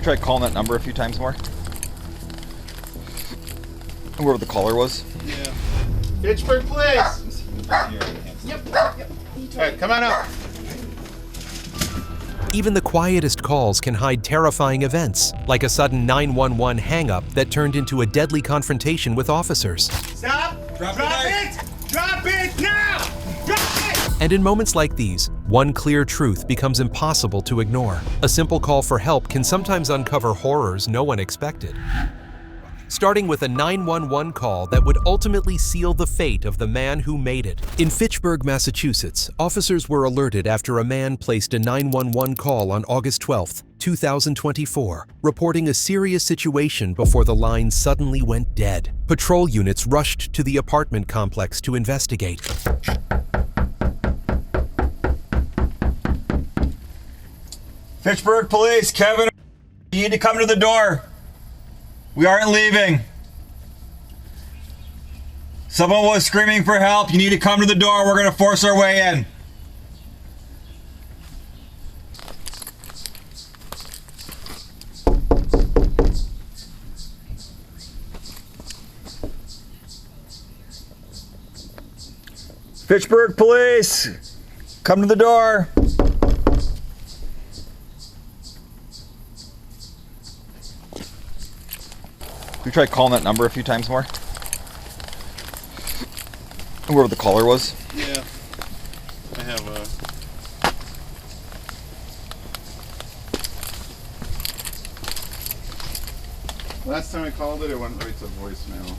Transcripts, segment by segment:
We tried calling that number a few times more. Where the caller was. Yeah. Fitchburg, please. Yep. All right, come on up. Even the quietest calls can hide terrifying events, like a sudden 911 hang-up that turned into a deadly confrontation with officers. Stop! Drop it! Drop it now! Drop it! And in moments like these, one clear truth becomes impossible to ignore. A simple call for help can sometimes uncover horrors no one expected. Starting with a 911 call that would ultimately seal the fate of the man who made it. In Fitchburg, Massachusetts, officers were alerted after a man placed a 911 call on August 12, 2024, reporting a serious situation before the line suddenly went dead. Patrol units rushed to the apartment complex to investigate. Fitchburg Police, Kevin, you need to come to the door. We aren't leaving. Someone was screaming for help. You need to come to the door. We're going to force our way in. Fitchburg Police, come to the door. We tried calling that number a few times more. Where the caller was. Yeah. I have a... Last time I called it went right to voicemail.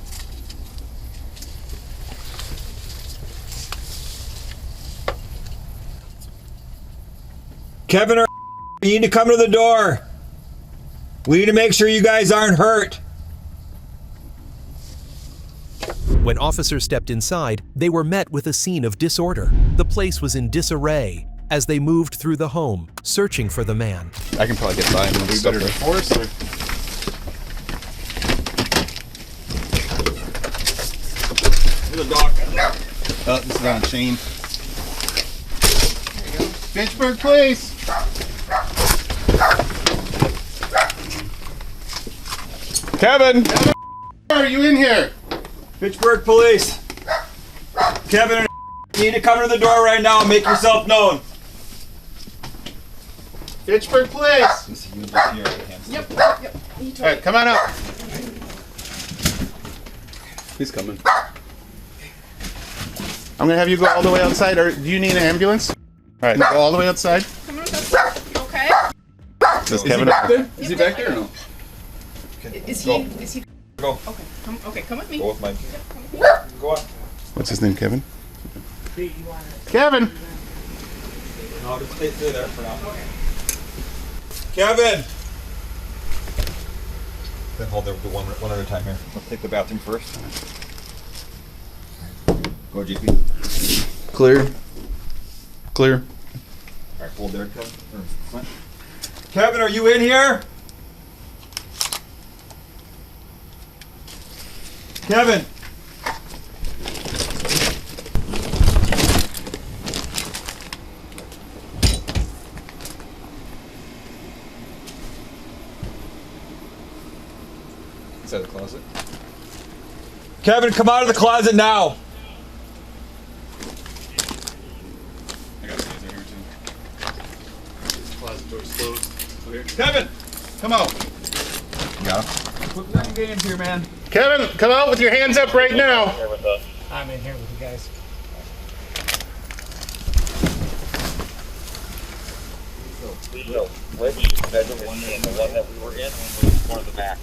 Kevin, you need to come to the door. We need to make sure you guys aren't hurt. When officers stepped inside, they were met with a scene of disorder. The place was in disarray as they moved through the home, searching for the man. I can probably get by him. We better force or... There's a dog. Oh, this is on a chain. There you go. Fitchburg, please. Kevin, are you in here? Fitchburg Police. Kevin, you need to come to the door right now and make yourself known. Fitchburg, please. Yep. All right, come on up. He's coming. I'm gonna have you go all the way outside, or do you need an ambulance? All right, go all the way outside. Come on, okay. Is Kevin back there? Is he back there or no? Is he? Go. Okay, come with me. Go with Mike. Go on. What's his name, Kevin? Kevin! No, just stay there for now. Kevin! Then hold there one at a time here. Let's take the bathroom first. Go, GP. Clear. Clear. Alright, hold there, Kevin. Kevin, are you in here? Kevin! Inside the closet. Kevin, come out of the closet now! I got these here too. Closet door's closed. Clear. Kevin! Come out. Got him. Put that games here, man. Kevin, come out with your hands up right now. I'm in here with you guys. So, which bedroom one and the one that we were in was one of the back?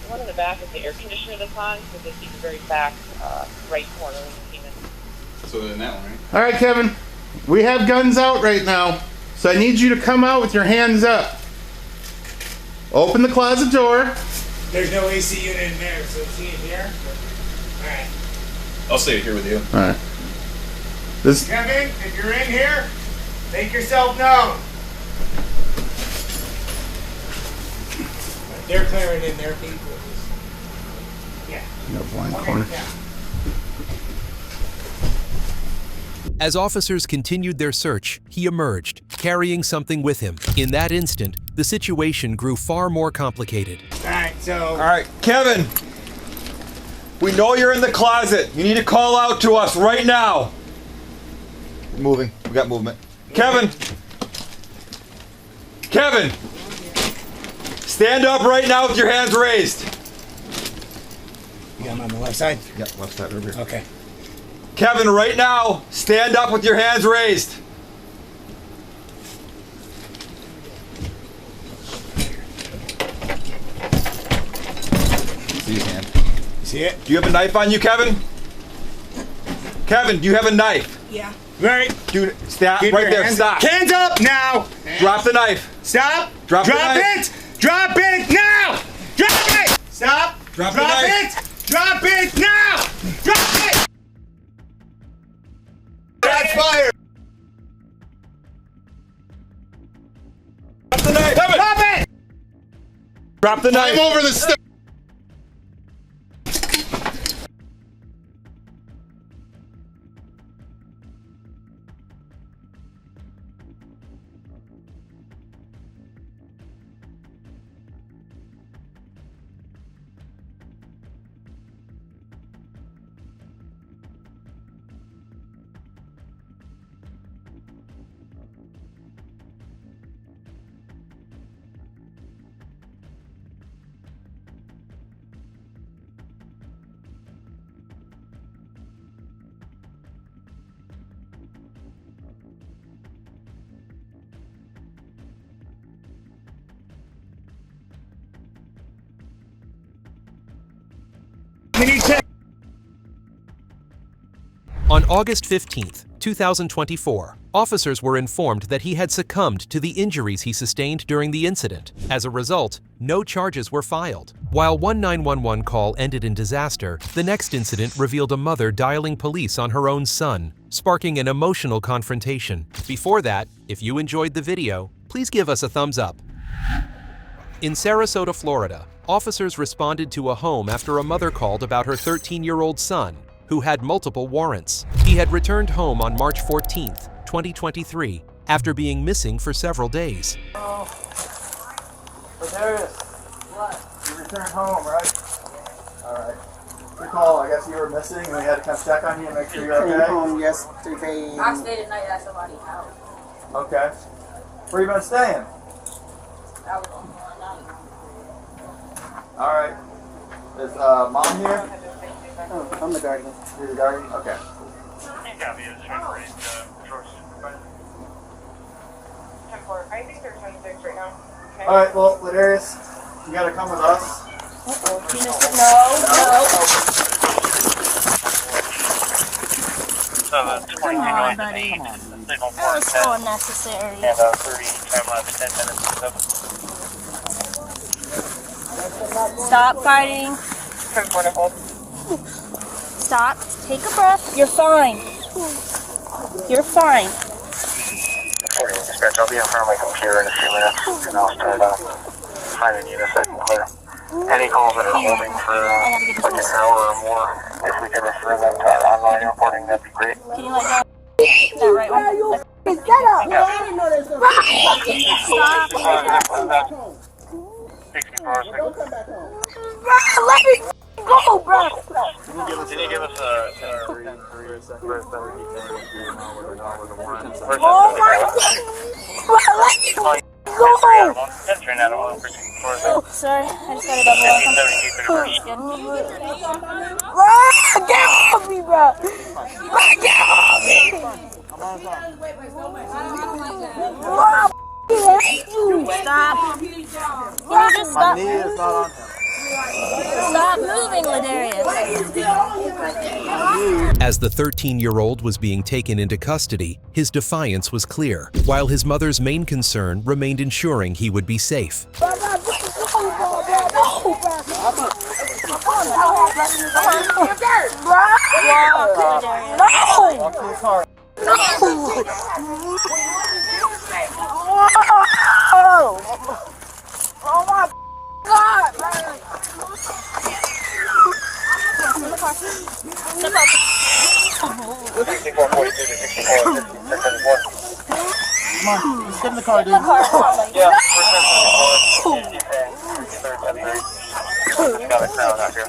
The one in the back is the air conditioner that's on, so this is the very back right corner when you came in. So then that one, right? All right, Kevin. We have guns out right now, so I need you to come out with your hands up. Open the closet door. There's no AC unit in there, so is he in here? Alright. I'll stay here with you. All right. This. Kevin, if you're in here, make yourself known. They're clearing in their people. Yeah. No blind corner. Yeah. As officers continued their search, he emerged, carrying something with him. In that instant, the situation grew far more complicated. Alright, so. All right, Kevin. We know you're in the closet. You need to call out to us right now. We're moving. We got movement. Kevin. Kevin. Stand up right now with your hands raised. You got him on the left side? Yeah, left side over here. Okay. Kevin, right now, stand up with your hands raised. See his hand. You see it? Do you have a knife on you, Kevin? Kevin, do you have a knife? Yeah. Right. Dude, stop Keep right your there. hands, Stop. Hands up now. Drop the knife. Stop. Drop the Drop knife. it. Drop it now. Drop it. Stop. Drop the knife. it. Drop it now. Drop it. Shots fired. Drop the knife. Drop it. Drop the knife. I'm over the step. We need to. On August 15th, 2024, officers were informed that he had succumbed to the injuries he sustained during the incident. As a result, no charges were filed. While one 911 call ended in disaster, the next incident revealed a mother dialing police on her own son, sparking an emotional confrontation. Before that, if you enjoyed the video, please give us a thumbs up. In Sarasota, Florida, officers responded to a home after a mother called about her 13-year-old son, who had multiple warrants. He had returned home on March 14th, 2023, after being missing for several days. Quietest. What? You returned home, right? Alright. Good call. I guess you were missing and we had to come check on you and make sure you're okay. Home yesterday. I stayed at night at somebody's house. Okay. Where you been staying? I was on one night. Alright. Is mom here? Oh, I'm the guardian. You're the guardian? Okay. I think they're 10-6 right now. Okay. Alright, well, Ladarius, you gotta come with us. Come on, buddy. That was so unnecessary. And 30 time lapse 10 minutes. Stop fighting. Stop. Take a breath. You're fine. You're fine. Dispatch, I'll be in front of my computer in a few minutes, and I'll start finding units that can clear. Any calls that are holding for like an hour or more, if we can refer them to our online reporting, that'd be great. Can you let go? That right one. Stop. 64 hours. Let me go, bro. Can you give us a Oh my God. Oh, sorry. I just got it up. Get off me, bro. Get off me. Stop. Can you just stop? My knee is not on him. Stop moving, Ladarius. As the 13-year-old was being taken into custody, his defiance was clear, while his mother's main concern remained ensuring he would be safe. Oh my God! Step up. Get in the car, dude. Yeah, you got a crowd out here.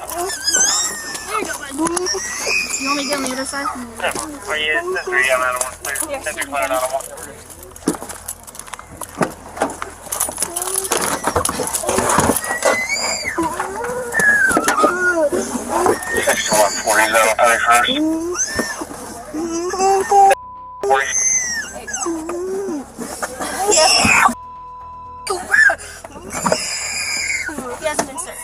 You want me to get on the other side? Are you Sentry? I'm out of one, clear. Sentry cleared out of one. 6140 is out on 31st. 40. He hasn't been searched.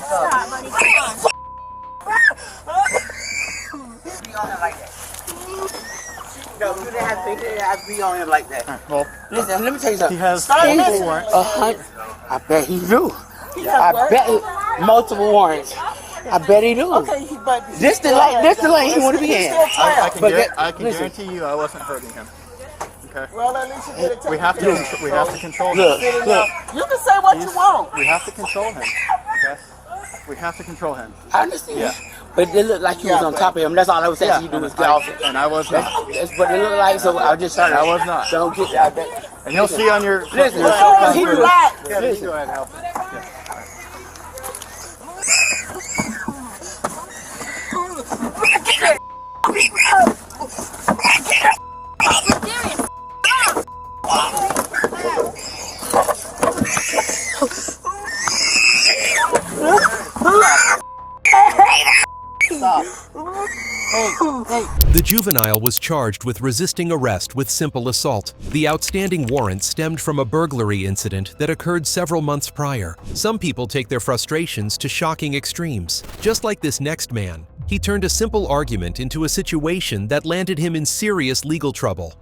Stop, buddy. Come on. No, you didn't have to be on him like that. Well, Listen, let me tell you something. he has Start multiple listening. warrants. I bet he do. I bet multiple warrants. I bet he do. Okay, but This the lane he want to be in. I can But listen. guarantee you, I wasn't hurting him. Okay. well, at least you get it taken We have to control him. Look. You can say what you want. We have to control him. Okay. We have to control him. I understand. Yeah. But it looked like you was on top of him. That's all I was asking you to do was get off it. And I was not. That's what it looked like, so I just started. I was not. Don't get out there. And you'll see on your. Listen, your he your- relaxed. Yeah, you go ahead and help him. Yeah. The juvenile was charged with resisting arrest with simple assault. The outstanding warrant stemmed from a burglary incident that occurred several months prior. Some people take their frustrations to shocking extremes. Just like this next man, he turned a simple argument into a situation that landed him in serious legal trouble.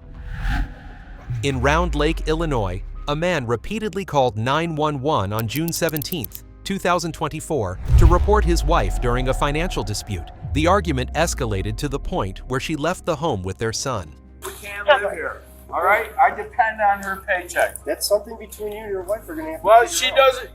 In Round Lake, Illinois, a man repeatedly called 911 on June 17, 2024, to report his wife during a financial dispute. The argument escalated to the point where she left the home with their son. We can't live here. All right? I depend on her paycheck. That's something between you and your wife are going to have to Well, figure she out. doesn't,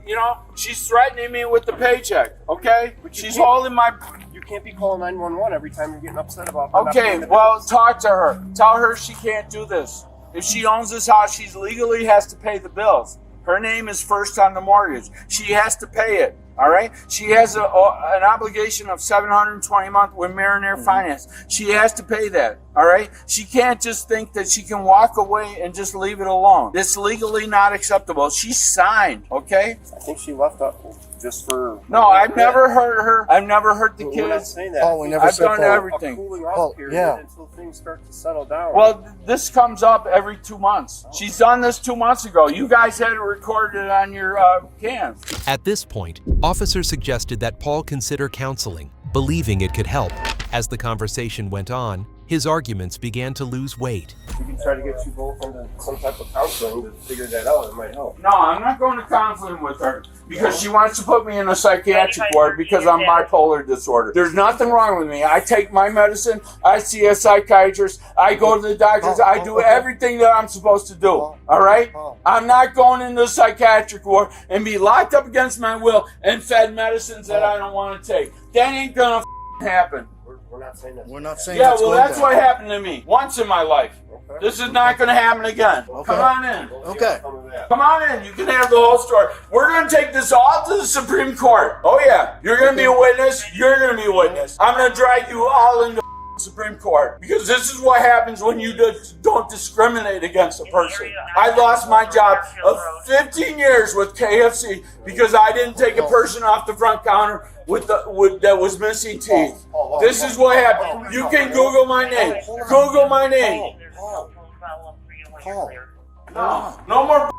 she's threatening me with the paycheck, okay? But you She's can't- holding my... You can't be calling 911 every time you're getting upset about Okay, well, talk to her. Tell her she can't do this. If she owns this house, she legally has to pay the bills. Her name is first on the mortgage. She has to pay it. All right. She has an obligation of $720 a month with Mariner Finance. She has to pay that. All right. She can't just think that she can walk away and just leave it alone. It's legally not acceptable. She signed. Okay. I think she left up just for. No, I've never hurt her. I've never hurt the We're not kids. saying that. Oh, we never I've said done that. everything. A cooling off Well, period yeah. until things start to settle down. Well, this comes up every 2 months. She's done this 2 months ago. You guys had it recorded on your cams. At this point, officers suggested that Paul consider counseling, believing it could help. As the conversation went on, his arguments began to lose weight. we can try to get you both into some type of counseling to figure that out. It might help. No, I'm not going to counseling with her because she wants to put me in a psychiatric ward because I'm bipolar disorder. There's nothing wrong with me. I take my medicine. I see a psychiatrist. I go to the doctors. I do everything that I'm supposed to do. All right? I'm not going into a psychiatric ward and be locked up against my will and fed medicines that I don't want to take. That ain't gonna happen. We're not saying that. We're not saying Yeah, that's well, going that's down. what happened to me once in my life. This is not going to happen again. Come on in. Okay. Come on in. You can have the whole story. We're going to take this all to the Supreme Court. Oh, yeah. You're going to be a witness. You're going to be a witness. I'm going to drag you all into the Supreme Court because this is what happens when you don't discriminate against a person. I lost my job of 15 years with KFC because I didn't take a person off the front counter that was missing teeth. This is what happened. You can Google my name. Google my name. No more.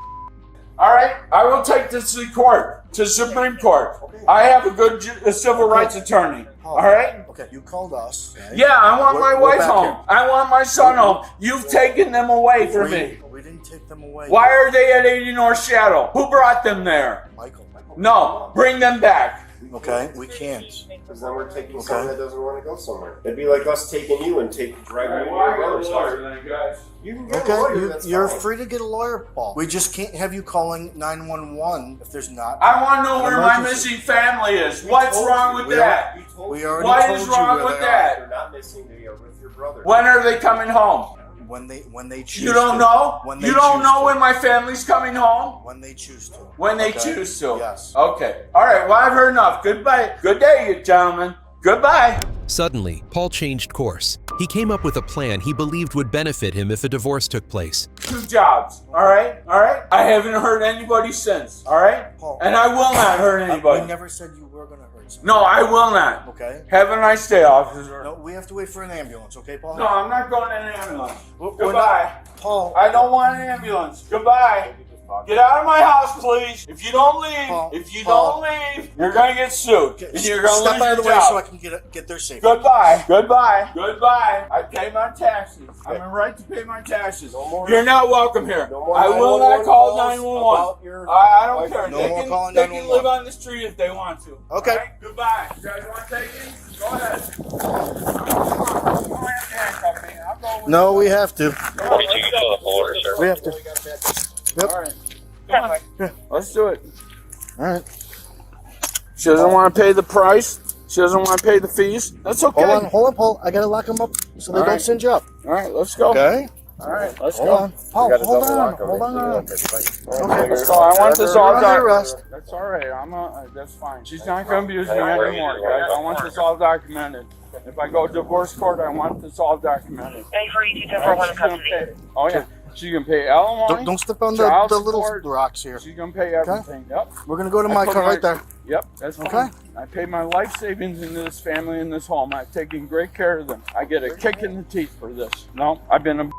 All right, I will take this to the court, to the Supreme Court. I have a good civil rights attorney. All right. Okay, you called us. Right? Yeah, I want my We're wife back home. here. I want my son home. You've taken them away from me. We didn't take them away. Why are they at 80 North Shadow? Who brought them there? Michael. No, bring them back. Okay, we can't. Because then we're taking someone that doesn't want to go somewhere. It'd be like us taking you and dragging you to Well, I your got a brother's lawyer house. then, guys. You can get a lawyer, Okay, that's you're fine. free to get a lawyer, Paul. We just can't have you calling 911 if there's not. I want to know where my Emergency. missing family is. What's wrong with that? We already What told is you wrong where with they that? They're not missing. They are with your brother. When are they coming home? When they choose. You don't know? When they You don't choose know to. when my family's coming home? When they choose to. When they Okay? choose to. Yes. Okay. All right. Well, I've heard enough. Goodbye. Good day, you gentlemen. Goodbye. Suddenly, Paul changed course. He came up with a plan he believed would benefit him if a divorce took place. 2 jobs. All right. All right. I haven't hurt anybody since. All right. Paul. And I will not hurt anybody. We never said you were going to hurt someone. No, I will not. Okay. Have a nice day, officer. No, we have to wait for an ambulance, okay, Paul? No, I'm not going in an ambulance. We're Goodbye. Paul. I don't want an ambulance. Goodbye. Get out of my house, please. If you don't leave, Paul, don't leave, you're gonna get sued. And you're gonna Step lose out of the your way job. so I can get there safely. Goodbye. Goodbye. Goodbye. I pay my taxes. I have a right to pay my taxes. You're not welcome here. I will not call 911. I don't care. No more calling They can 911. live on the street if they want to. Okay. All right? Goodbye. You guys want to take me? Go ahead. I'll go with No, we have to. We have to. Yep. All right. Come on. Yeah. Let's do it. All right. She doesn't want to pay the price. She doesn't want to pay the fees. That's okay. Hold on, Paul. I gotta lock them up so they All don't right. cinch up. All right, let's go. Okay. All right, let's Hold go. on, Paul. Hold on. Okay. Let's go. I want this all You're under done. arrest. That's all right. That's fine. She's not going to abuse me anymore, guys. I want this all documented. If I go to divorce court, I want this all documented. Oh yeah. She can pay alimony. Don't step on child the little support. rocks here. She's gonna pay everything. Yep. We're gonna go to I my put car right there. Yep, that's fine. Okay. I pay my life savings into this family in this home. I've taken great care of them. I get a kick in the teeth for this. No, I've been a.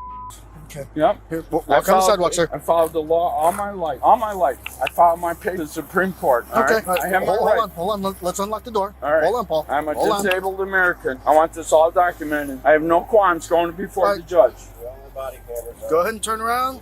Okay. Yep. Here, walk on the sidewalk, sir. I followed the law all my life. All my life. I filed my case to the Supreme Court. All Okay. right? I have my right. Hold on. Let's unlock the door. All right. Hold on, Paul. I'm a Hold on. disabled American. I want this all documented. I have no qualms going before the judge. Go ahead and turn around.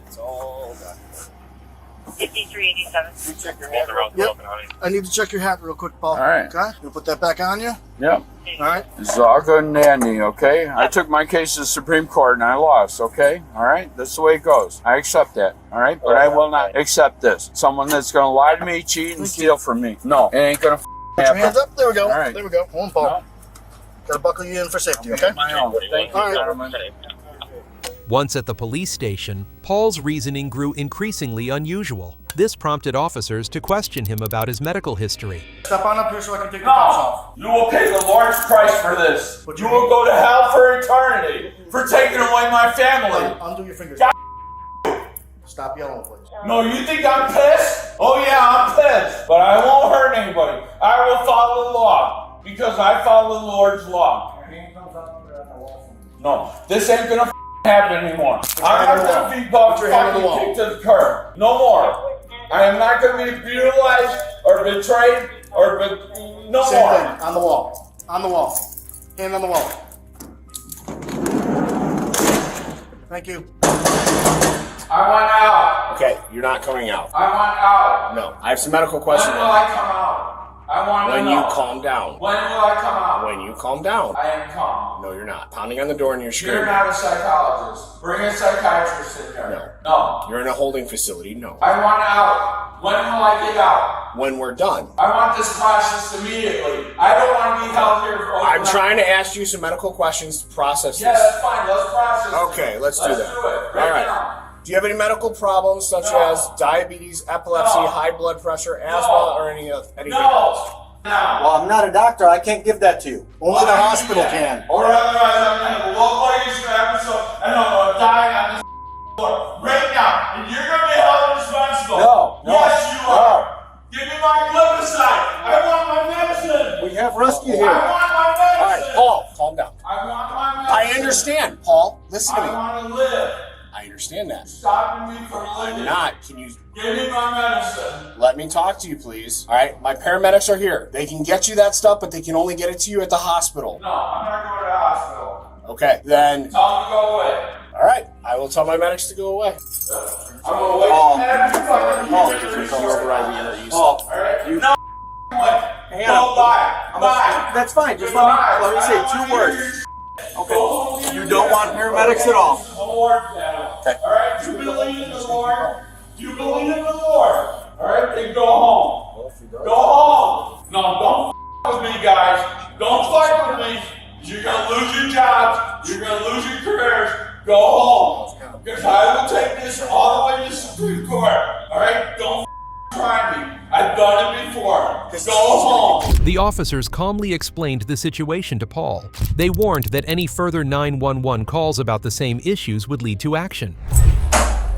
5387. Check your hat around. Yep. I need to check your hat real quick, Paul. All right. Okay. You put that back on you. Yep. All right. This is all good and dandy, okay? I took my case to the Supreme Court and I lost, okay? All right? That's the way it goes. I accept that, all right? But I will not accept this. Someone that's going to lie to me, cheat, and steal from me. No, it ain't going to Put your hands happen. up. There we go. All right. There we go. Hold on, Paul. No. Gotta buckle you in for safety, okay? My own. Thank you, All right. gentlemen. Once at the police station, Paul's reasoning grew increasingly unusual. This prompted officers to question him about his medical history. Step on up here so I can take the cuffs off. You will pay the Lord's price for this. You will go to hell for eternity for taking away my family. Undo your fingers. God. Stop yelling, please. No, you think I'm pissed? Oh yeah, I'm pissed. But I won't hurt anybody. I will follow the law because I follow the Lord's law. No, this ain't gonna happen anymore. I'm not gonna be fucking kicked to the curb. No more. I am not gonna be brutalized or betrayed or no Same more. thing. On the wall. On the wall. Hand on the wall. Thank you. I want out. Okay, you're not coming out. I want out. No, I have some medical When questions. will I come out? I want to When know. you calm down. When will I come out? When you calm down. I am calm. No, you're not. Pounding on the door and you're You're screaming. not a psychologist. Bring a psychiatrist in here. No. You're in a holding facility. No. I want out. When will I get out? When we're done. I want this processed immediately. I don't want to be held here for I'm trying to ask you some medical questions to process Yeah, this. that's fine. Let's process it. Okay, let's do that. do it. All right. Now. Do you have any medical problems such No. as diabetes, epilepsy, No. high blood pressure, asthma, No. or anything else? No. Now. Well, I'm not a doctor. I can't give that to you. Only the hospital can. Or otherwise, I'm going to have a local episode and I'm going to die on this floor right now. And you're going to be held responsible. No. Yes, you are. Give me my glipizide. I want my medicine. We have rescue I here. want my medicine. All right, Paul, calm down. I want my medicine. I understand, Paul. Listen to I me. want to live. I understand that. Stopping me from living. I'm not. Can you Give me my medicine. let me talk to you, please? All right, my paramedics are here. They can get you that stuff, but they can only get it to you at the hospital. No, I'm not going to the hospital. Okay, then. Tell them to go away. All right, I will tell my medics to go away. I'm going to wait every fucking Paul, Alright? you- No way. Hang Go on. bye. Bye. That's fine. Just Goodbye. let me say I don't 2 wanna hear words. your Okay. You don't want paramedics at all. Lord, alright? You believe in the Lord? You believe in the Lord? Alright? Then go home. Go home. No, don't with me, guys. Don't fight with me. You're gonna lose your jobs. You're gonna lose your careers. Go home. Because I will take this all the way to the Supreme Court. All right? Don't try me. I've done it before. Go home. The officers calmly explained the situation to Paul. They warned that any further 911 calls about the same issues would lead to action.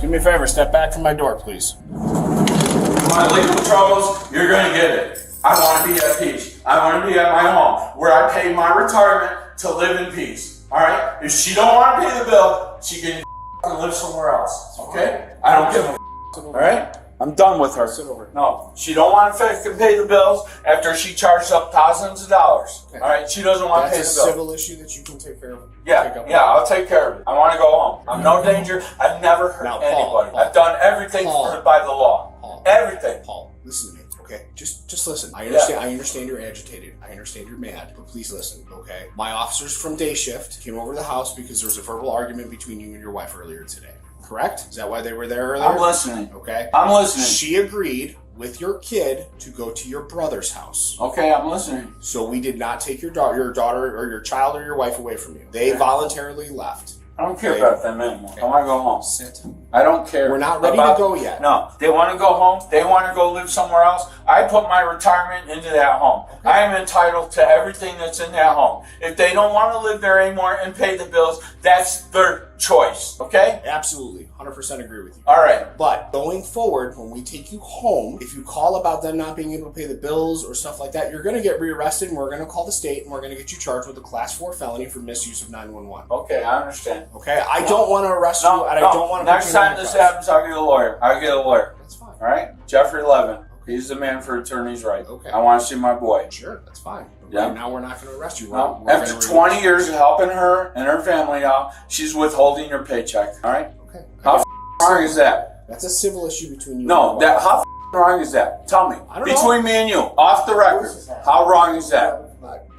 Do me a favor, step back from my door, please. My legal troubles, you're gonna get it. I want to be at peace. I want to be at my home where I pay my retirement to live in peace. All right? If she don't want to pay the bill, she can live somewhere else. Okay? I don't give a all right? I'm done with her. No, she don't want to pay the bills after she charged up thousands of dollars. Okay. All right? She doesn't want to pay the bill. That's a civil issue that you can take care of. Yeah, I'll take care of it. I want to go home. I'm no danger. I've never hurt anybody. I've done everything by the law. Everything. Paul, listen to me. Okay, just listen. I understand. I understand you're agitated. I understand you're mad. But please listen. Okay, my officers from day shift came over to the house because there was a verbal argument between you and your wife earlier today. Correct? Is that why they were there earlier? I'm listening. Okay, I'm listening. She agreed with your kid to go to your brother's house. Okay, I'm listening. So we did not take your daughter, or your child, or your wife away from you. They voluntarily left. I don't care about them anymore. I want to go home. Sit. I don't care. We're not ready to go yet. No, they want to go home. They want to go live somewhere else. I put my retirement into that home. Okay. I am entitled to everything that's in that home. If they don't want to live there anymore and pay the bills, that's their choice. Okay? Absolutely. 100% agree with you. All right. But going forward, when we take you home, if you call about them not being able to pay the bills or stuff like that, you're going to get rearrested, and we're going to call the state, and we're going to get you charged with a Class 4 felony for misuse of 911. Okay, I understand. Okay? I don't want to arrest you, and I don't want to... Next time this happens, I'll get a lawyer. That's fine. All right? Jeffrey Levin. He's the man for attorney's right. Okay. I want to see my boy. Sure, that's fine. But yeah. Right now we're not going to arrest you. No. After 20 years of helping her and her family out, she's withholding her paycheck. All right? Okay. How wrong is that? That's a civil issue between you no, and that how wrong is that? Tell me. I don't know. Between me and you, off the record, how wrong is that?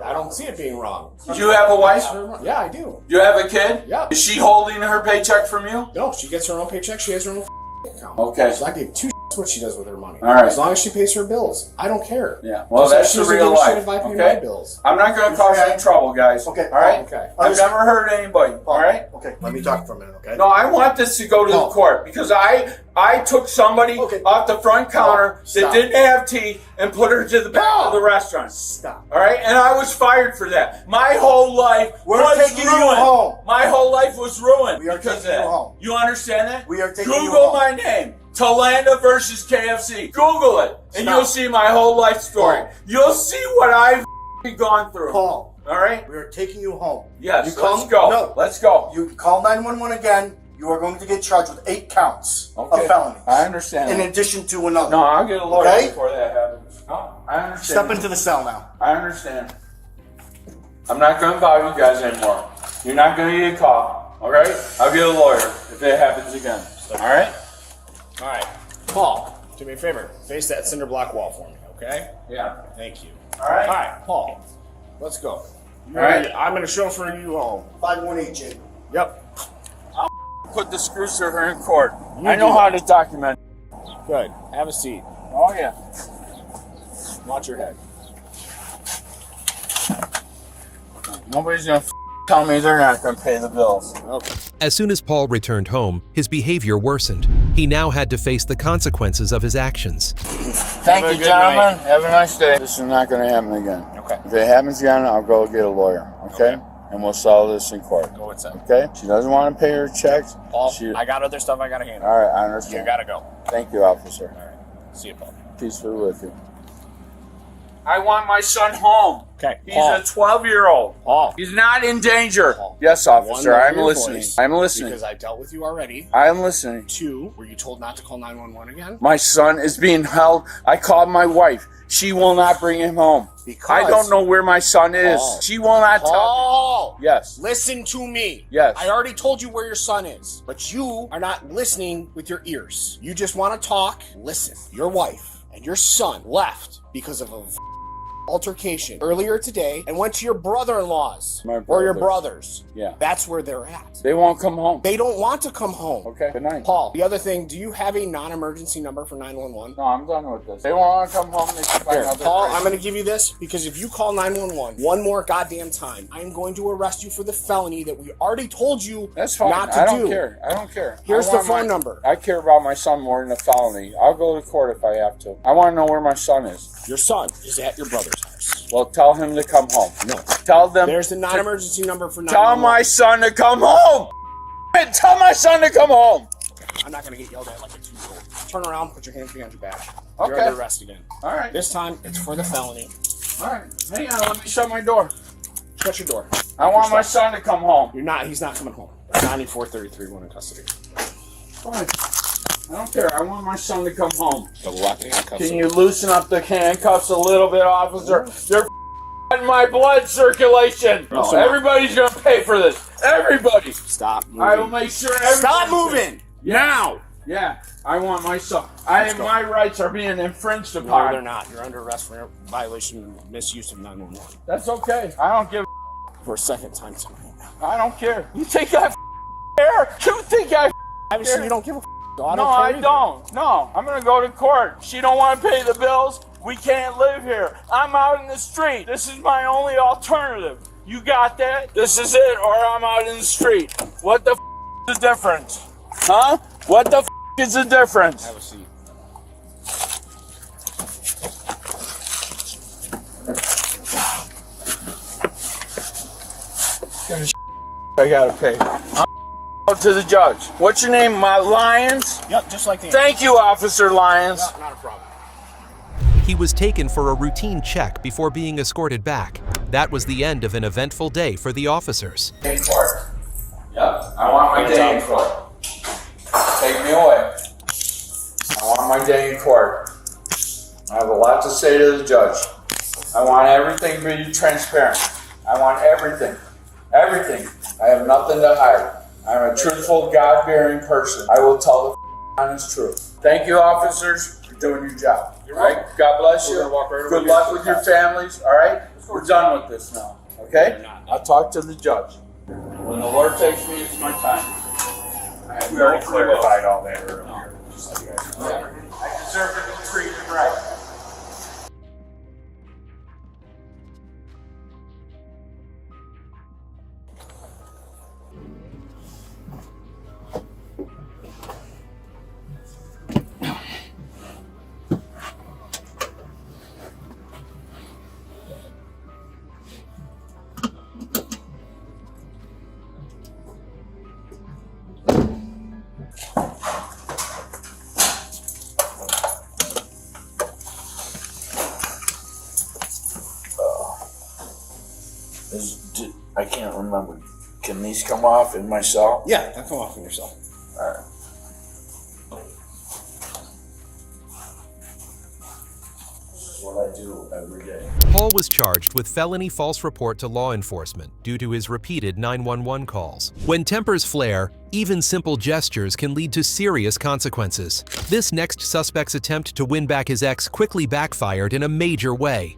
I don't see it being wrong. Do you have a wife? Yeah, I do. You have a kid? Yeah. Is she holding her paycheck from you? No, she gets her own paycheck. She has her own account. Okay. So I give two what she does with her money. All right. As long as she pays her bills. I don't care. Yeah. Well, that's the real life. Okay. Bills. I'm not going to cause any trouble, guys. Okay. All right? Okay. I've never hurt anybody. All right? Okay. Let me talk for a minute, okay? No, I want this to go to the court because I took somebody off the front counter that didn't have teeth and put her to the back of the restaurant. Stop. All right? And I was fired for that. My whole life was taking ruined. you home. My whole life was ruined We are because of taking that. you home. You understand that? We are taking you Google home. my name. Talanda versus KFC. Google it. And you'll see my whole life story. You'll see what I've gone through. Paul. All right? We are taking you home. Yes, You come- let's go. No. Let's go. You call 911 again. You are going to get charged with 8 counts of felonies. I understand. In addition to another. No, I'll get a lawyer Okay? before that happens. No, I understand. Step into the cell now. I understand. I'm not going to bother you guys anymore. You're not going to get caught. All right? I'll get a lawyer if it happens again. All right? All right. Paul, do me a favor. Face that cinder block wall for me, okay? Yeah. Thank you. All right? All right, Paul. Let's go. All right. I'm going to chauffeur you home. 518J. Yep. Put the screws to her in court. I know how to document. Good. Have a seat. Oh, yeah. Watch your head. Nobody's going to tell me they're not going to pay the bills. Okay. As soon as Paul returned home, his behavior worsened. He now had to face the consequences of his actions. Thank you, gentlemen. Have a nice day. This is not going to happen again. Okay. If it happens again, I'll go get a lawyer. Okay? And we'll settle this in court. Go inside. Okay? She doesn't want to pay her checks. Paul, I got other stuff I got to handle. All right, I understand. You got to go. Thank you, officer. All right. See you, Paul. Peace be with you. I want my son home. Okay. He's Paul. a 12-year-old. Paul. He's not in danger. Paul. Yes, officer. One, I'm your listening. voice, I'm listening. Because I dealt with you already. I'm listening. 2, were you told not to call 911 again? My son is being held. I called my wife. She will not bring him home. Because I don't know where my son is. Paul. She will not tell Paul! me. Yes. Listen to me. Yes. I already told you where your son is, but you are not listening with your ears. You just want to talk. Listen. Your wife and your son left because of a altercation earlier today and went to your brother-in-law's My or your brothers. brother's. Yeah. That's where they're at. They won't come home. They don't want to come home. Okay, good night. Paul, the other thing, do you have a non-emergency number for 911? No, I'm done with this. They won't want to come home. They can find Here, out. Paul, I'm going to give you this because if you call 911 one more goddamn time, I'm going to arrest you for the felony that we already told you That's fine. not to I don't do. care. I don't care. Here's I the want phone number. I care about my son more than a felony. I'll go to court if I have to. I want to know where my son is. Your son is at your brother's house. Well, tell him to come home. No. Tell them. There's the non-emergency number for 911. Tell my son to come home. Tell my son to come home. I'm not going to get yelled at like a 2-year-old. Turn around, put your hands behind your back. Okay. You're under arrest again. All right. This time, it's for the felony. All right. Hang on. Let me shut my door. Shut your door. I want my son to come home. He's not coming home. 9433, one in custody. Fine. I don't care. I want my son to come home. Double lock the handcuffs. Can you loosen up the handcuffs a little bit, officer? They're in my blood circulation. No, everybody's going to pay for this. Everybody. Stop moving. I will make sure everybody. Stop moving! Now! Yeah, I want my son. My rights are being infringed No, upon. they're not. You're under arrest for violation and misuse of 911. That's okay. I don't give For a second time tonight. I don't care. You think I care? You think I Obviously, care? you don't give a No, I don't. No, I'm gonna go to court. She don't want to pay the bills. We can't live here. I'm out in the street. This is my only alternative. You got that? This is it, or I'm out in the street. What the is the difference? Huh? What the is the difference? Have a seat. I gotta pay. I'm to the judge. What's your name? My Lyons? Yep, just like the Thank you, Officer Lyons. No, not a problem. He was taken for a routine check before being escorted back. That was the end of an eventful day for the officers. Day in court. Yep. I want my day in court. Take me away. I want my day in court. I have a lot to say to the judge. I want everything to be transparent. I want everything. Everything. I have nothing to hide. I'm a truthful, God-bearing person. I will tell the honest truth. Thank you, officers, for doing your job. All right? God bless you. Good luck with your families. All right? We're done with this now. Okay? I'll talk to the judge. When the Lord takes me, it's my time. We already clarified all that earlier. Just so you guys know. I deserve to be treated right. I can't remember. Can these come off in my cell? Yeah, they'll come off in your cell. All right. This is what I do every day. Paul was charged with felony false report to law enforcement due to his repeated 911 calls. When tempers flare, even simple gestures can lead to serious consequences. This next suspect's attempt to win back his ex quickly backfired in a major way.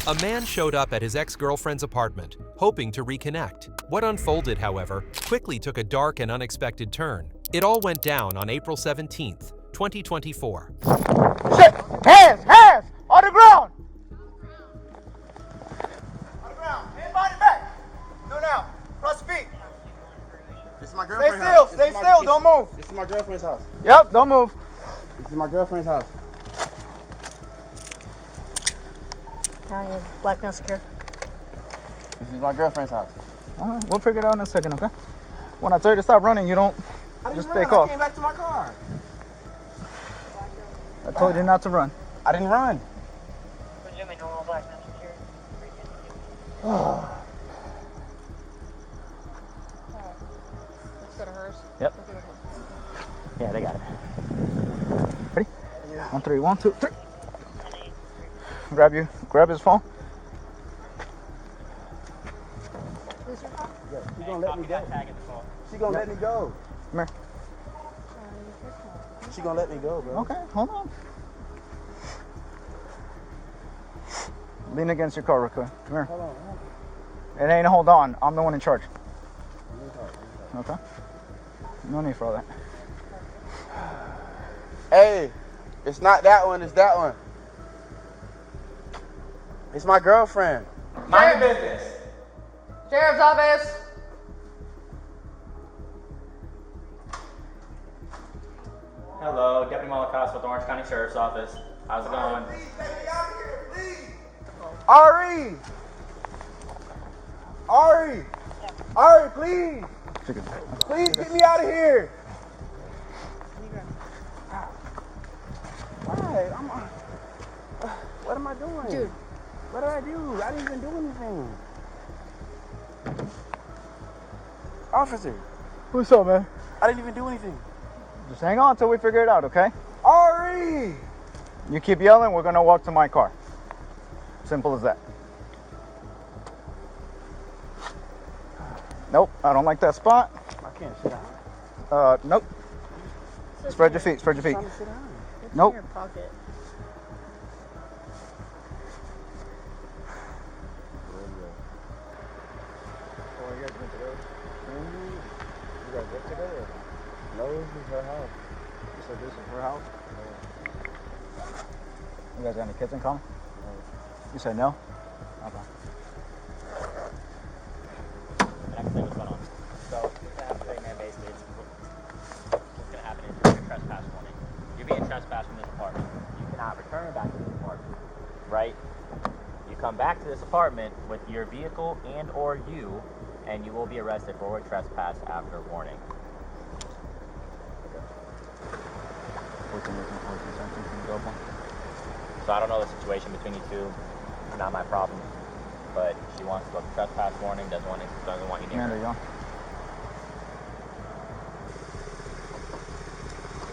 A man showed up at his ex-girlfriend's apartment, hoping to reconnect. What unfolded, however, quickly took a dark and unexpected turn. It all went down on April 17th, 2024. Shit! Hands! Hands! On the ground! On the ground. Anybody back? No, now. Cross the feet. This is my Stay girlfriend's still. house. Stay still. Don't move. This is my girlfriend's house. Yep, don't move. This is my girlfriend's house. Black now secure. This is my girlfriend's house. All right, we'll figure it out in a second, okay? When I tell you to stop running, you don't just take off. I came back to my car. I told you not to run. I didn't run. Presuming normal black now secure. Let's go to hers. Yep. Yeah, they got it. Ready? Yeah. 1, 3, 1, 2, 3. Grab his phone. Yeah, she gonna let me go. She gonna let me go. Come here. She gonna let me go, bro. Okay, hold on. Lean against your car real quick. Come here. Hold on. It ain't a hold on. I'm the one in charge. Okay. No need for all that. Hey, it's not that one, it's that one. It's my girlfriend. Mind your business. Sheriff's office. Hello, Deputy Malakas with Orange County Sheriff's Office. How's it going? Ari! Ari! Ari, please! Please get me out of here! Why? What am I doing? Dude. What did I do? I didn't even do anything. Officer, What's up, man? I didn't even do anything. Just hang on till we figure it out, okay? Ari! You keep yelling, we're gonna walk to my car. Simple as that. Nope, I don't like that spot. I can't sit down. Nope. Spread your feet, spread your feet. Nope. In your pocket. You guys live together? No, this is her house. You said this is her house? No. You guys got any kids in common? No. You said no? Okay. And I can say what's going on. So, what's going to happen, man, basically, what's going to happen is you're being trespass warning. You're being trespassed from this apartment. You cannot return back to this apartment, right? You come back to this apartment with your vehicle and or you, and you will be arrested for trespass after warning. So I don't know the situation between you two. Not my problem. But she wants to go to trespass warning. Doesn't want you near her.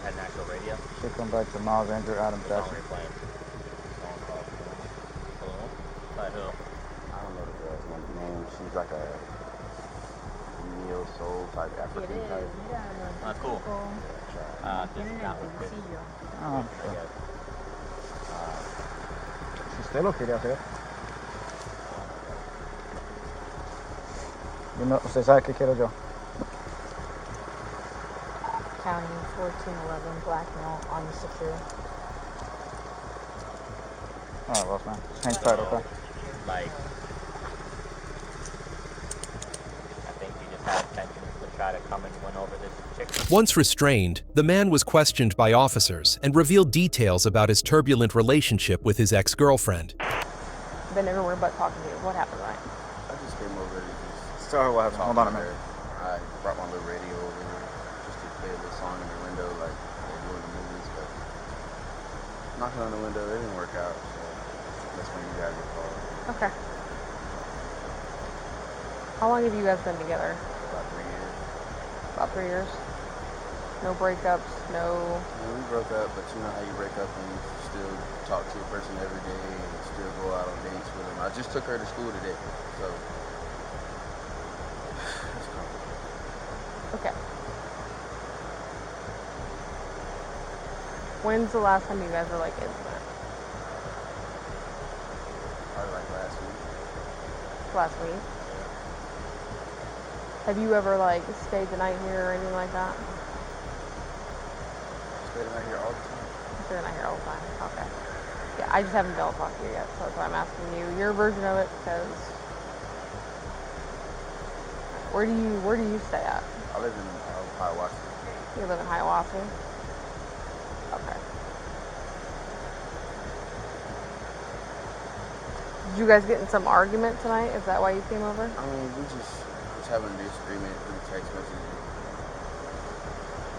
Had an actual radio. Should come back to Miles Andrew Adams. That's what you're playing. Hello? By who? I don't know the girl's name. She's like a neo soul type African type. That's cool. This is not what this is. Ah, si usted lo quiere hacer. Usted sabe qué quiero yo. County 1411 blackmail on the secure. Alright, boss man. Hang tight, okay? Like, I think you just had intentions to try to come and win over this chick. Once restrained, the man was questioned by officers and revealed details about his turbulent relationship with his ex-girlfriend. Been everywhere but talking to you. What happened, Ryan? I just came over to just Tell her what happened. Hold on a minute. I brought my little radio over here just to play a little song in the window like they do in the movies, but knocking on the window, it didn't work out, so that's when you guys get called. Okay. How long have you guys been together? About 3 years. About 3 years. No breakups, no... Yeah, we broke up, but you know how you break up and you still talk to a person every day and still go out on dates with them. I just took her to school today, so... It's complicated. Okay. When's the last time you guys were, like, intimate? Probably like last week. Last week? Have you ever, like, stayed the night here or anything like that? Stay the night here all the time. Stay the night here all the time. Okay. Yeah, I just haven't been able to talk to you yet, so that's why I'm asking you your version of it, because... Where do you stay at? I live in Hiawassee. You live in Hiawassee? Okay. Did you guys get in some argument tonight? Is that why you came over? I mean, we just having a disagreement through text messaging.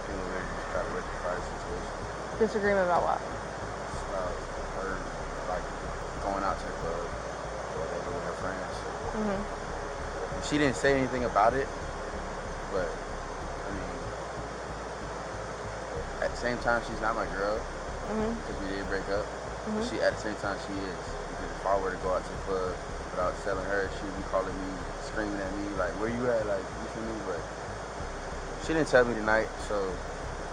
Came over here to just try to rectify the situation. Disagreement about what? Just about her, like, going out to the club or whatever with her friends. Mm-hmm. She didn't say anything about it, but, I mean, at the same time, she's not my girl, because we did break up. She, at the same time, she is. Because if I were to go out to the club without telling her, she would be calling me, screaming at me, like, where you at? Like, you feel me? But she didn't tell me tonight, so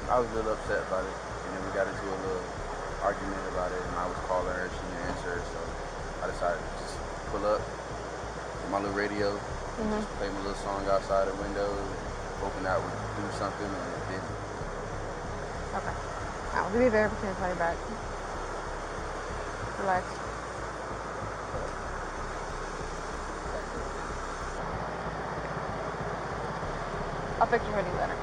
I was a little upset about it. And then we got into a little argument about it, and I was calling her, she didn't answer, so I decided to just pull up with my little radio, and just play my little song outside the window, hoping that would do something, and it didn't. Okay. Now, we'll give you a verification call you back. Relax. I'll fix your hoodie later.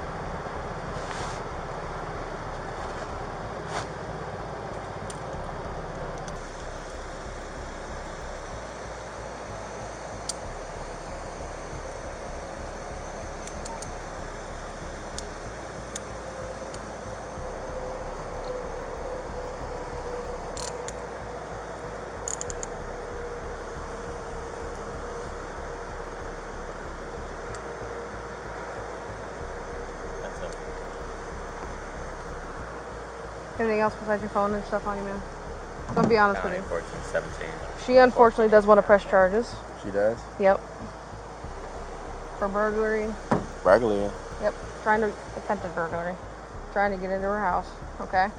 Anything else besides your phone and stuff on you, man? I'll be honest with you. 14, 17. She unfortunately does want to press charges. She does? Yep. For burglary. Burglary? Yep. Attempted burglary. Trying to get into her house. Okay?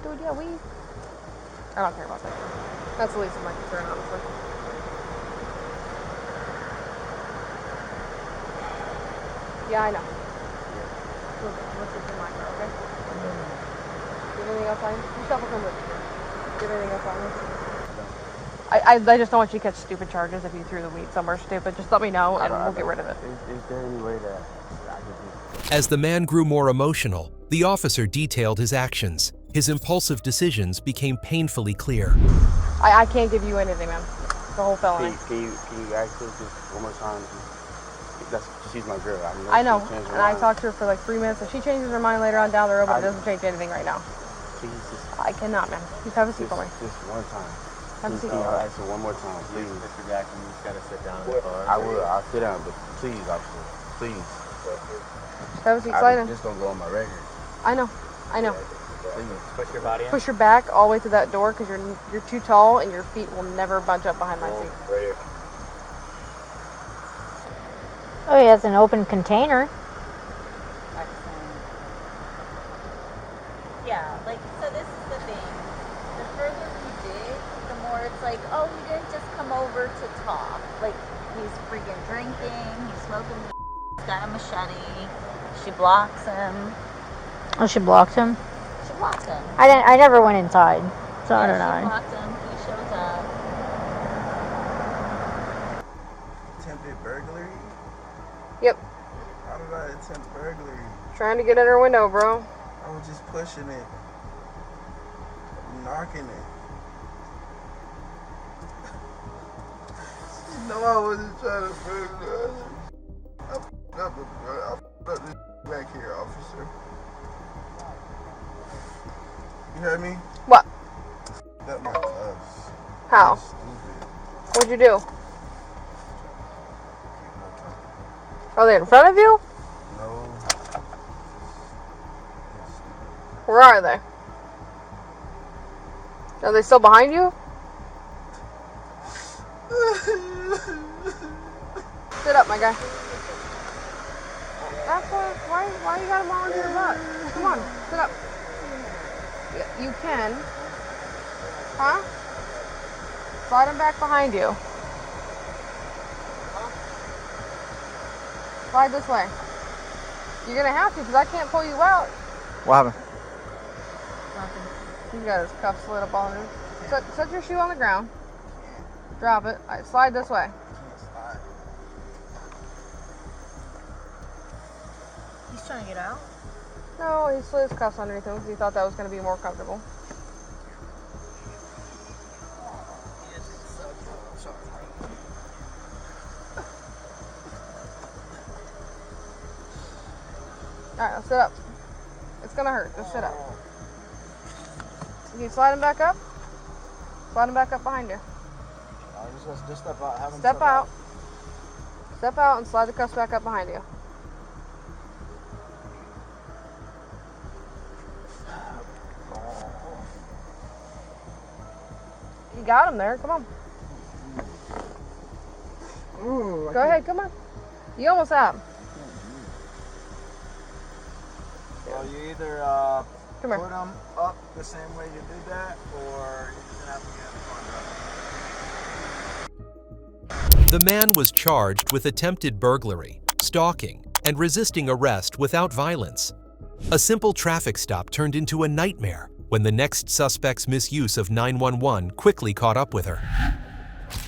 Dude, yeah, I don't care about that. That's the least of my concern, honestly. Yeah, I know. Let's get your mind, okay? Do you have anything else on you? Yourself will come with you. Do you have anything else on you? I just don't want you to catch stupid charges if you threw the weed somewhere stupid. Just let me know and we'll get rid of it. Is there any way that I could just... As the man grew more emotional, the officer detailed his actions. His impulsive decisions became painfully clear. I can't give you anything, man. The whole felony. Can you ask her just one more time? She's my girl. I know, and I talked to her for like 3 minutes, and she changes her mind later on down the road, but it doesn't change anything right now. I cannot, man. Just have a seat for me. Just one time. Have a seat. I'll ask her one more time, please. Mr. Jackson, you just gotta sit down in the car. I will. I'll sit down, but please, officer, please. Just have a seat, slide in. Just don't go on my record. I know. Please. Push your body in. Push your back all the way to that door, because you're too tall, and your feet will never bunch up behind my seat. Right here. Oh, he has an open container. Yeah, like, so this is the thing. The further we dig, the more it's like, oh, he didn't just come over to talk. Like, he's freaking drinking, he's smoking, he's got a machete. She blocks him. Oh, she blocked him? She blocked him. I never went inside, so I don't She know. blocked him, he shows up. Attempted burglary? Yep. How did I attempt burglary? Trying to get in her window, bro. I was just pushing it. Knocking it. No, I wasn't trying to burglarize. I f***ed up this back here, officer. You heard me? What? Up my gloves. How? Stupid. What'd you do? Are they in front of you? No. Where are they? Are they still behind you? Sit up, my guy. That's why you got him all into your butt? Come on, sit up. You can. Huh? Slide him back behind you. Slide this way. You're gonna have to, because I can't pull you out. What happened? Nothing. He's got his cuff slid up on him. Set your shoe on the ground. Drop it. All right, slide this way. He's trying to get out? No, he slid his cuffs underneath him because he thought that was going to be more comfortable. Alright, now sit up. It's gonna hurt. Just sit up. Can you slide him back up? Slide him back up behind you. Just step out. Have him Step out. Step out and slide the cuffs back up behind you. You got him there. Come on. Ooh, Go ahead. Come on. You almost have him. Well, you either Come here. put them up the same way you did that, or you're gonna have to get The man was charged with attempted burglary, stalking, and resisting arrest without violence. A simple traffic stop turned into a nightmare when the next suspect's misuse of 911 quickly caught up with her.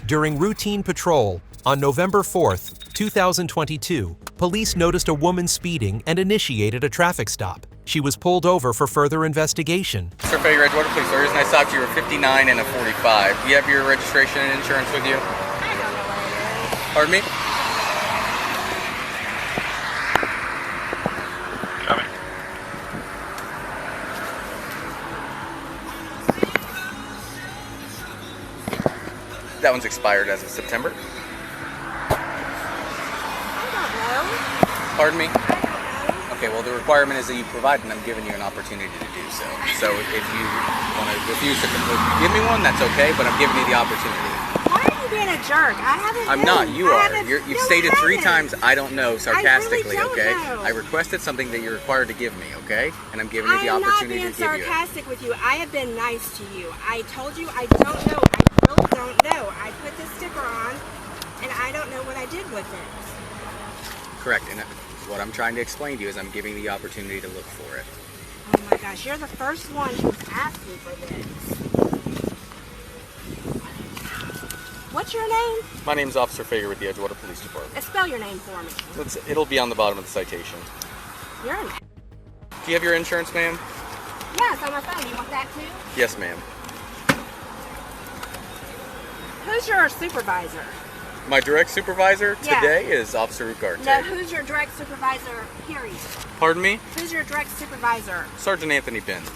During routine patrol on November 4th, 2022, police noticed a woman speeding and initiated a traffic stop. She was pulled over for further investigation. Sir Fay, Edgewater Police, the reason I stopped you were 59 and a 45. Do you have your registration and insurance with you? Pardon me? That one's expired as of September. Pardon me? Okay, well the requirement is that you provide, and I'm giving you an opportunity to do so. So if you want to refuse to give me one, that's okay, but I'm giving you the opportunity. Why are you being a jerk? I haven't I'm been. not, you are. You've stated 3 times, I don't know, sarcastically, I really okay? don't know. I requested something that you're required to give me, okay? And I'm giving you the opportunity to give you I am not being it. sarcastic with you. I have been nice to you. I told you I don't know. I really don't know. I put this sticker on, and I don't know what I did with it. Correct, and what I'm trying to explain to you is I'm giving you the opportunity to look for it. Oh my gosh, you're the first one who's asked me for this. What's your name? My name's Officer Fager with the Edgewater Police Department. Spell your name for me. It'll be on the bottom of the citation. You're an Do you have your insurance, ma'am? Yeah, it's on my phone. You want that too? Yes, ma'am. Who's your supervisor? My direct supervisor Yeah. today is Officer Ugarte. No, who's your direct supervisor, period? Pardon me? Who's your direct supervisor? Sergeant Anthony Benz.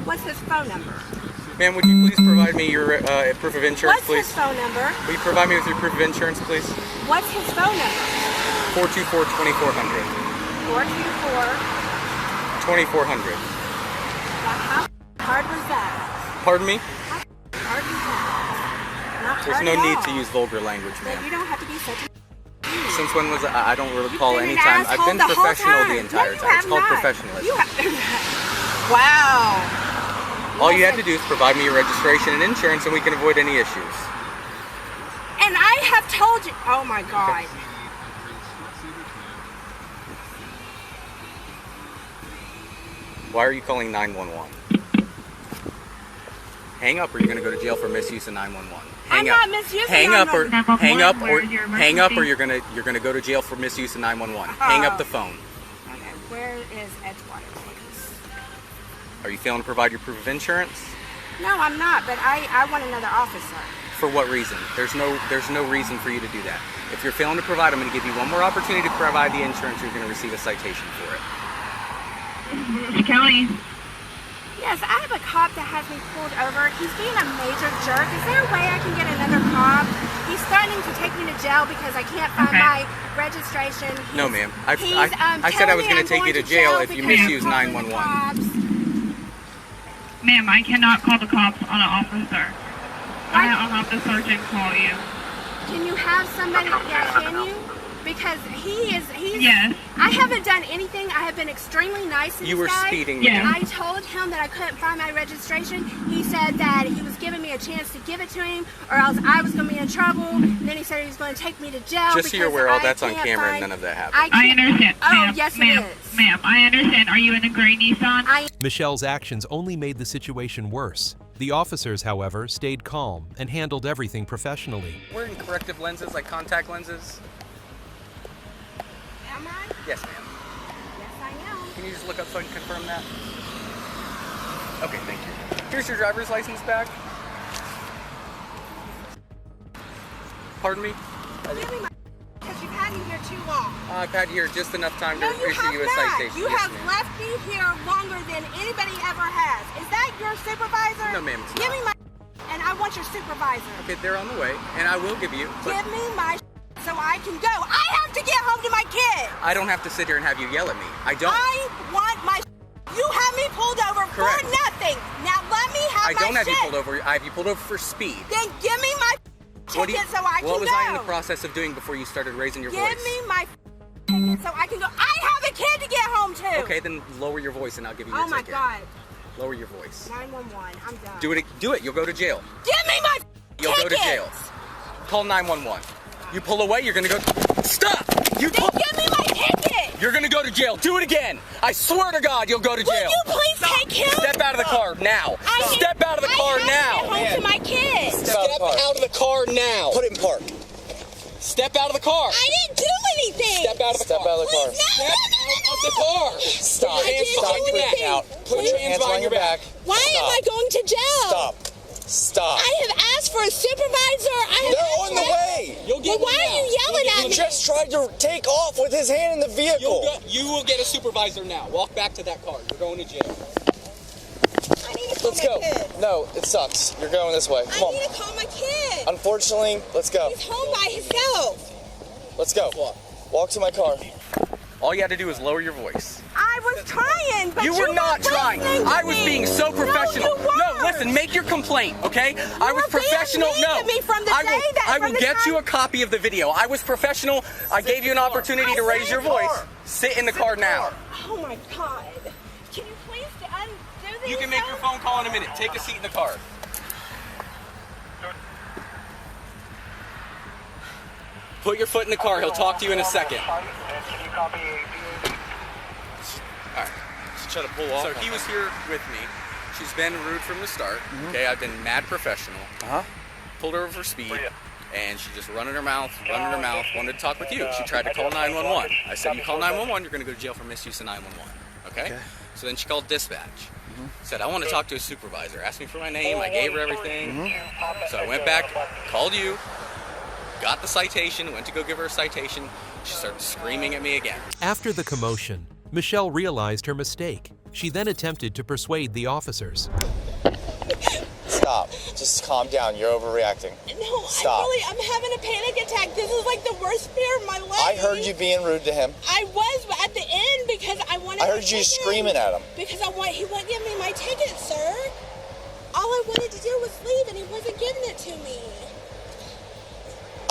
What's his phone number? Ma'am, would you please provide me your proof of insurance, What's please? his phone number? Will you provide me with your proof of insurance, please? What's his phone number? 424-2400. 424. 2400. How hard was that? Pardon me? How hard was that? Not There's hard no at need all. to use vulgar language, But ma'am. you don't have to be such a Since when was I don't recall been any an time. I've asshole been the whole professional the time. entire No, you time. It's have called not. professionalism. You have wow. All you have to do is provide me your registration and insurance and we can avoid any issues. And I have told you. Oh my God. Why are you calling 911? Hang up or you're going to go to jail for misuse of 911. I'm not misusing hang up or 911. hang up or Where's your hang up or emergency? you're going to go to jail for misuse of 911. Hang up the phone. Okay, where is Edgewater, please? Are you failing to provide your proof of insurance? No, I'm not, but I want another officer. For what reason? There's no reason for you to do that. If you're failing to provide, I'm going to give you one more opportunity to provide the insurance. You're going to receive a citation for it. County. Yes, I have a cop that has me pulled over. He's being a major jerk. Is there a way I can get another cop? He's threatening to take me to jail because I can't find my registration. No, ma'am. I telling said I was me going I'm to take you going to to jail jail if you because misuse I'm calling the 911. Ma'am, I cannot call the cops on an officer. I'll have the sergeant call you. Can you have somebody? Yeah, can you? Because he's. Yes. I haven't done anything. I have been extremely nice to You this were guy. speeding, Yeah. ma'am. I told him that I couldn't find my registration. He said that he was giving me a chance to give it to him, or else I was going to be in trouble. And then he said he was going to take me to jail. Just so you're because aware, all I that's on can't camera find- and none of that happened. I understand. Oh, ma'am, yes, it ma'am, is. Ma'am, I understand. Are you in a gray Nissan? Michelle's actions only made the situation worse. The officers, however, stayed calm and handled everything professionally. Wearing corrective lenses like contact lenses? Am I? Yes, ma'am. Yes, I am. Can you just look up so I can confirm that? Okay, thank you. Here's your driver's license back. Pardon me? Give me my because you've had me here too long. I've had you here just enough time to No, you issue have you a not. citation. You Yes, have ma'am. left me here longer than anybody ever has. Is that your supervisor? No, ma'am, it's Give not. me my and I want your supervisor. Okay, they're on the way, and I will give you. But Give me my so I can go. I have to get home to my kid. I don't have to sit here and have you yell at me. I don't. I want my You have me pulled over Correct. for nothing. Now let me have I my don't have you shit. pulled over. I have you pulled over for speed. Then give me my What ticket so I what can was go. I in the process of doing before you started raising your Give voice? me my ticket so I can go. I have a kid to get home home too. Okay, then lower your voice and I'll give you your Oh my ticket. God. Lower your voice. 911. I'm done. Do it. You'll go to jail. Give me my You'll go to jail. Call 911. You pull away, you're gonna go. Stop! You Then give me my ticket. You're gonna go to jail. Do it again. I swear to God, you'll go to jail. Will you please take him? Step out of the car now. Step out of the car now. I have to get home to my kids. Step out of the car now. Put it in park. Step out of the car. I didn't do anything. Step out of the car. Step out of the car. Step out of the car. Stop. Put your hands behind your back. Put your hands behind your back. Why am I going to jail? Stop. Stop. I have asked for a supervisor. They're on the way. You'll get Why are you yelling at me? He just tried to take off with his hand in the vehicle. You will get a supervisor now. Walk back to that car. You're going to jail. I need to call Let's my go. kid. No, it sucks. You're going this way. Come I on. need to call my kid. Unfortunately, let's go. He's home by himself. Let's go. Walk to my car. All you had to do is lower your voice. I was trying, but You were not trying. I was being so professional. No, you weren't. No, listen, make your complaint, okay? I was were being professional. mean No. to me from the I day will, that- I from will the get time- you a copy of the video. I was professional. I gave you an opportunity to raise your voice. Sit in the car now. Oh my God. Can you please undo this? You can make your phone call in a minute. Take a seat in the car. Put your foot in the car. He'll talk to you in a second. Alright. Try to pull off. So he was here with me. She's been rude from the start. Okay, I've been mad professional. Pulled her over for speed. And she just running her mouth, wanted to talk with you. She tried to call 911. I said, you call 911, you're going to go to jail for misuse of 911. Okay? So then she called dispatch. Said, I want to talk to a supervisor. Asked me for my name. I gave her everything. So I went back, called you, got the citation, went to go give her a citation. She started screaming at me again. After the commotion, Michelle realized her mistake. She then attempted to persuade the officers. Stop. Just calm down. You're overreacting. No, Stop. I'm having a panic attack. This is like the worst fear of my life. I heard you being rude to him. I was at the end because I wanted I my heard you ticket. screaming at him. Because he wouldn't give me my ticket, sir. All I wanted to do was leave and he wasn't giving it to me.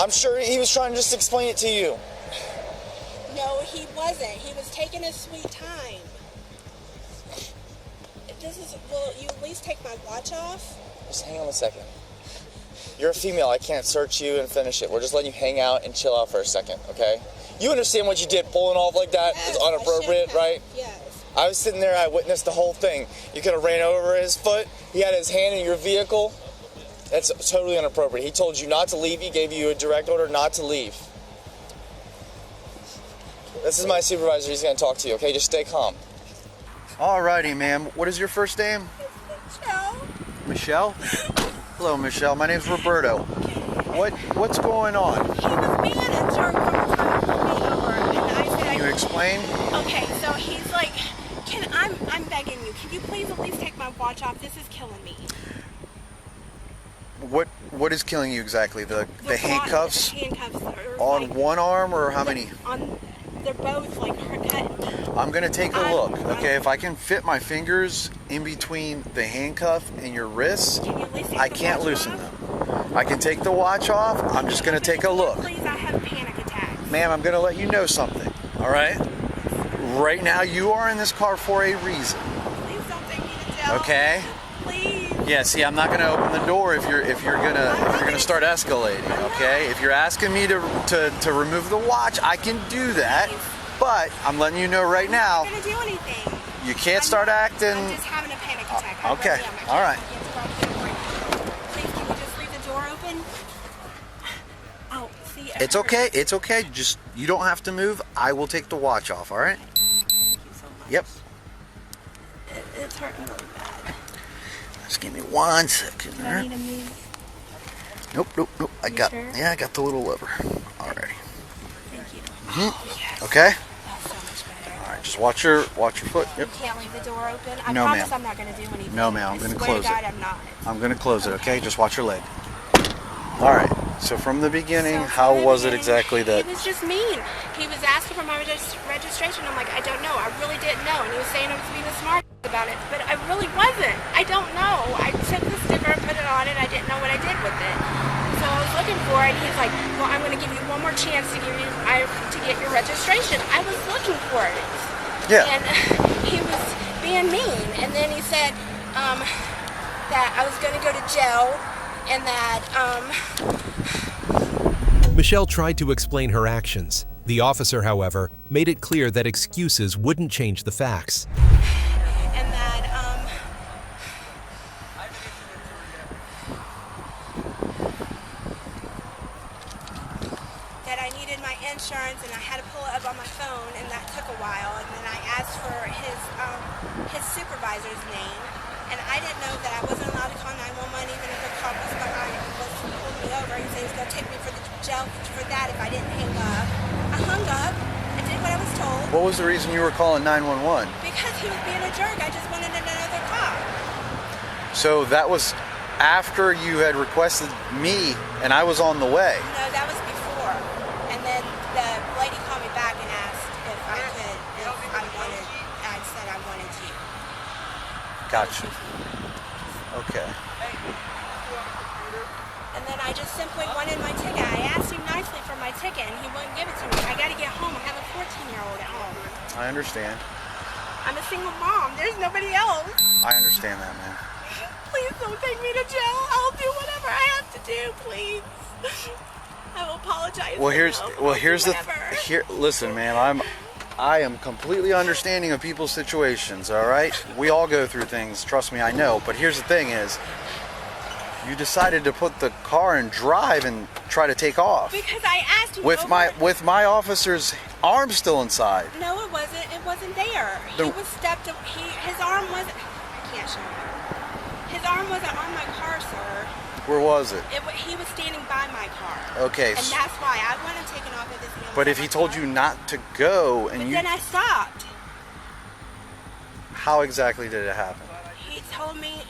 I'm sure he was trying to just explain it to you. No, he wasn't. He was taking his sweet time. Will you at least take my watch off? Just hang on a second. You're a female. I can't search you and finish it. We're just letting you hang out and chill out for a second, okay? You understand what you did, pulling off like that is inappropriate, right? Yes. I was sitting there. I witnessed the whole thing. You could have ran over his foot. He had his hand in your vehicle. That's totally inappropriate. He told you not to leave. He gave you a direct order not to leave. This is my supervisor. He's going to talk to you, okay? Just stay calm. Alrighty, ma'am. What is your first name? Michelle? Hello, Michelle. My name's Roberto. What's going on? He was being a jerk from the time he pulled me over, and I said, Can you explain? Okay, so he's like, I'm begging you, can you please at least take my watch off? This is killing me. What is killing you exactly? The handcuffs? The handcuffs are On like, one arm or how many? They're both like cut. I'm gonna take a look, okay? If I can fit my fingers in between the handcuff and your wrists, I can't loosen them. I can take the watch off. I'm just gonna take a look. Please, I have panic attacks. Ma'am, I'm gonna let you know something, all right? Right now, you are in this car for a reason. Please don't take me to jail. Okay? Please. Yeah, see, I'm not gonna open the door if you're gonna start escalating, okay? If you're asking me to remove the watch, I can do that. But I'm letting you know right now, I'm not gonna do anything. you can't start acting. I'm just having a panic attack. Okay, all right. Please, can you just leave the door open? Oh, see. It's okay. It's okay. Just you don't have to move. I will take the watch off. All right. Yep. It's hurting really bad. Just give me 1 second. Do I need to move? Nope. I got. sure? Yeah, I got the little lever. Alrighty. Thank you. Okay. That's so much better. All right. Just watch your foot. Yep. You can't leave the door open? I No, promise ma'am. I'm not going to do anything. No, ma'am. I'm going to I swear close to God, it. I'm not. I'm going to close it. Okay. Just watch your leg. All right. So from the beginning, how was it exactly that? He was just mean. He was asking for my registration. I'm like, I don't know. I really didn't know. And he was saying I was being a smart about it, but I really wasn't. I don't know. I took the sticker and put it on, and I didn't know what I did with it. So I was looking for it, and he's like, well, I'm going to give you one more chance to get your registration. I was looking for it. Yeah. And he was being mean. And then he said that I was going to go to jail and that... Michelle tried to explain her actions. The officer, however, made it clear that excuses wouldn't change the facts. And that, that I needed my insurance and I had to pull it up on my phone, and that took a while. And then I asked for his supervisor's name, and I didn't know that I wasn't allowed to call 911 even if a cop was behind was pulling me over. He said he was going to take me for the jail for that if I didn't hang up. I hung up. I did what I was told. What was the reason you were calling 911? Because he was being a jerk. I just wanted another cop. So that was after you had requested me and I was on the way. No, that was before. And then the lady called me back and asked if I could, if I wanted, I said I wanted to. Gotcha. Okay. And then I just simply wanted my ticket. I asked him nicely for my ticket and he wouldn't give it to me. I got to get home. I have a 14-year-old at home. I understand. I'm a single mom. There's nobody else. I understand that, man. Please don't take me to jail. I'll do whatever I have to do, please. I will apologize. Here's the listen, man, I am completely understanding of people's situations, all right? We all go through things, trust me, I know. But here's the thing is, you decided to put the car and drive and try to take off. Because I asked him with my officer's arm still inside. No, it wasn't. It wasn't there. He was stepped. His arm wasn't. I can't show you. His arm wasn't on my car, sir. Where was it? He was standing by my car. Okay. And that's why I want him taken off of this ambulance. But if he told you not to go and then I stopped. How exactly did it happen? He told me.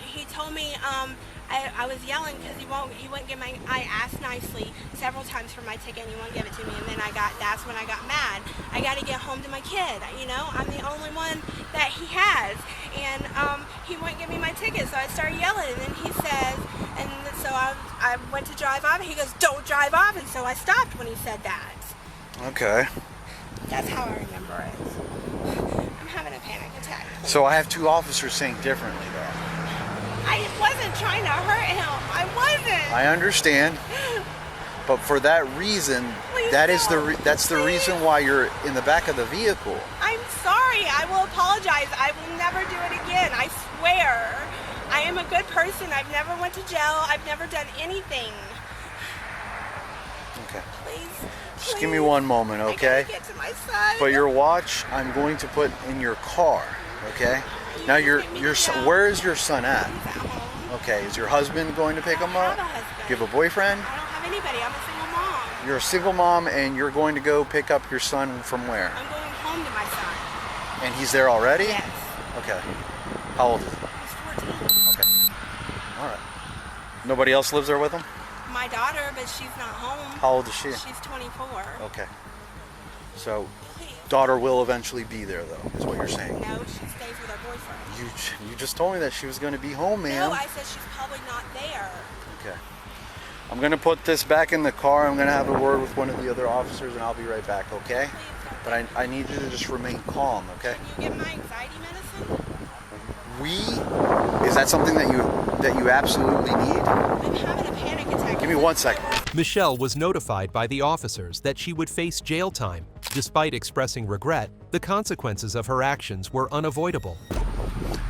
I was yelling because he wouldn't give my. I asked nicely several times for my ticket and he wouldn't give it to me, and then that's when I got mad. I got to get home to my kid. You know, I'm the only one that he has, and he wouldn't give me my ticket, so I started yelling, and then he says, and so I went to drive off, and he goes, "Don't drive off," and so I stopped when he said that. Okay. That's how I remember it. I'm having a panic attack. So I have two officers saying differently, though. I wasn't trying to hurt him. I wasn't. I understand, but for that reason, that's the reason why you're in the back of the vehicle. I'm sorry. I will apologize. I will never do it again. I swear. I am a good person. I've never went to jail. I've never done anything. Okay. Please. Just give me one moment, okay? I gotta get to my son. But your watch, I'm going to put in your car, okay? Now your son, where is your son at? Okay, is your husband going to pick him up? Do you have a boyfriend? I don't have anybody. I'm a single mom. You're a single mom and you're going to go pick up your son from where? I'm going home to my son. And he's there already? Yes. Okay. How old is he? He's 14. Okay. All right. Nobody else lives there with him? My daughter, but she's not home. How old is she? She's 24. Okay. So, daughter will eventually be there, though, is what you're saying. No, she stays with her boyfriend. You just told me that she was going to be home, man. No, I said she's probably not there. Okay. I'm going to put this back in the car. I'm going to have a word with one of the other officers, and I'll be right back, okay? But I need you to just remain calm, okay? Can you get my anxiety medicine? Is that something that you absolutely need? I'm having a panic attack. Give me 1 second. Michelle was notified by the officers that she would face jail time. Despite expressing regret, the consequences of her actions were unavoidable.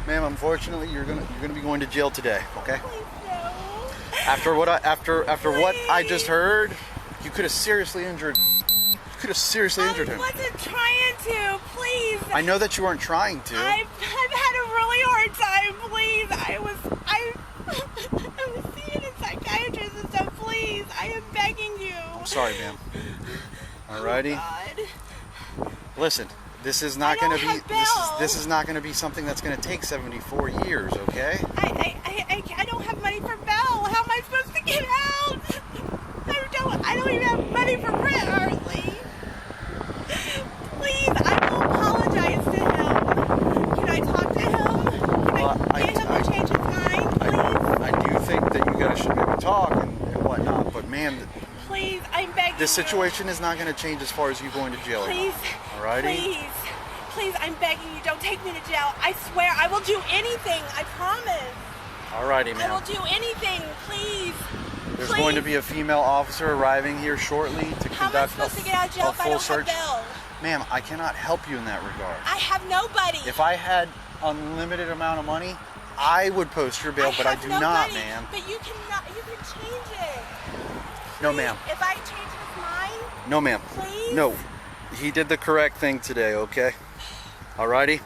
Ma'am, unfortunately, you're gonna be going to jail today, okay? After what I just heard, you could have seriously injured. You could have seriously injured him. I wasn't trying to. Please. I know that you weren't trying to. I've had a really hard time. Please. I was seeing a psychiatrist and stuff. Please. I am begging you. I'm sorry, ma'am. Alrighty. Oh, listen, this is not going to be this is not going to be something that's going to take 74 years, okay? I don't have money for bail. How am I supposed to get out? I don't even have money for rent, hardly. Please, I will apologize to him. Can I talk to him? Can I get him to change his mind, please? I do think that you guys should maybe talk and whatnot, but man, please, I'm begging this situation is not going to change as far as you going to jail. Please, alrighty? please. Please, I'm begging you, don't take me to jail. I swear, I will do anything. I promise. Alrighty, I will ma'am. do anything, please. There's Please. going to be a female officer arriving here shortly to How am I conduct supposed to get out of jail a if I full don't search. have bail? Ma'am, I cannot help you in that regard. I have nobody. If I had unlimited amount of money, I would post your bail, but I do not, ma'am. But you cannot. You can change it. No, ma'am. If I change his mind, No, ma'am. Please? No. He did the correct thing today, okay? Alrighty?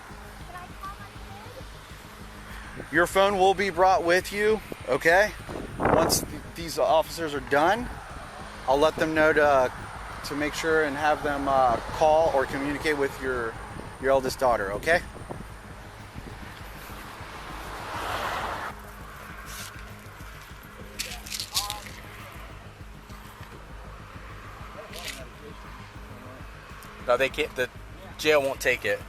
Your phone will be brought with you, okay? Once these officers are done, I'll let them know to make sure and have them call or communicate with your eldest daughter, okay? No, they can't. The jail won't take it.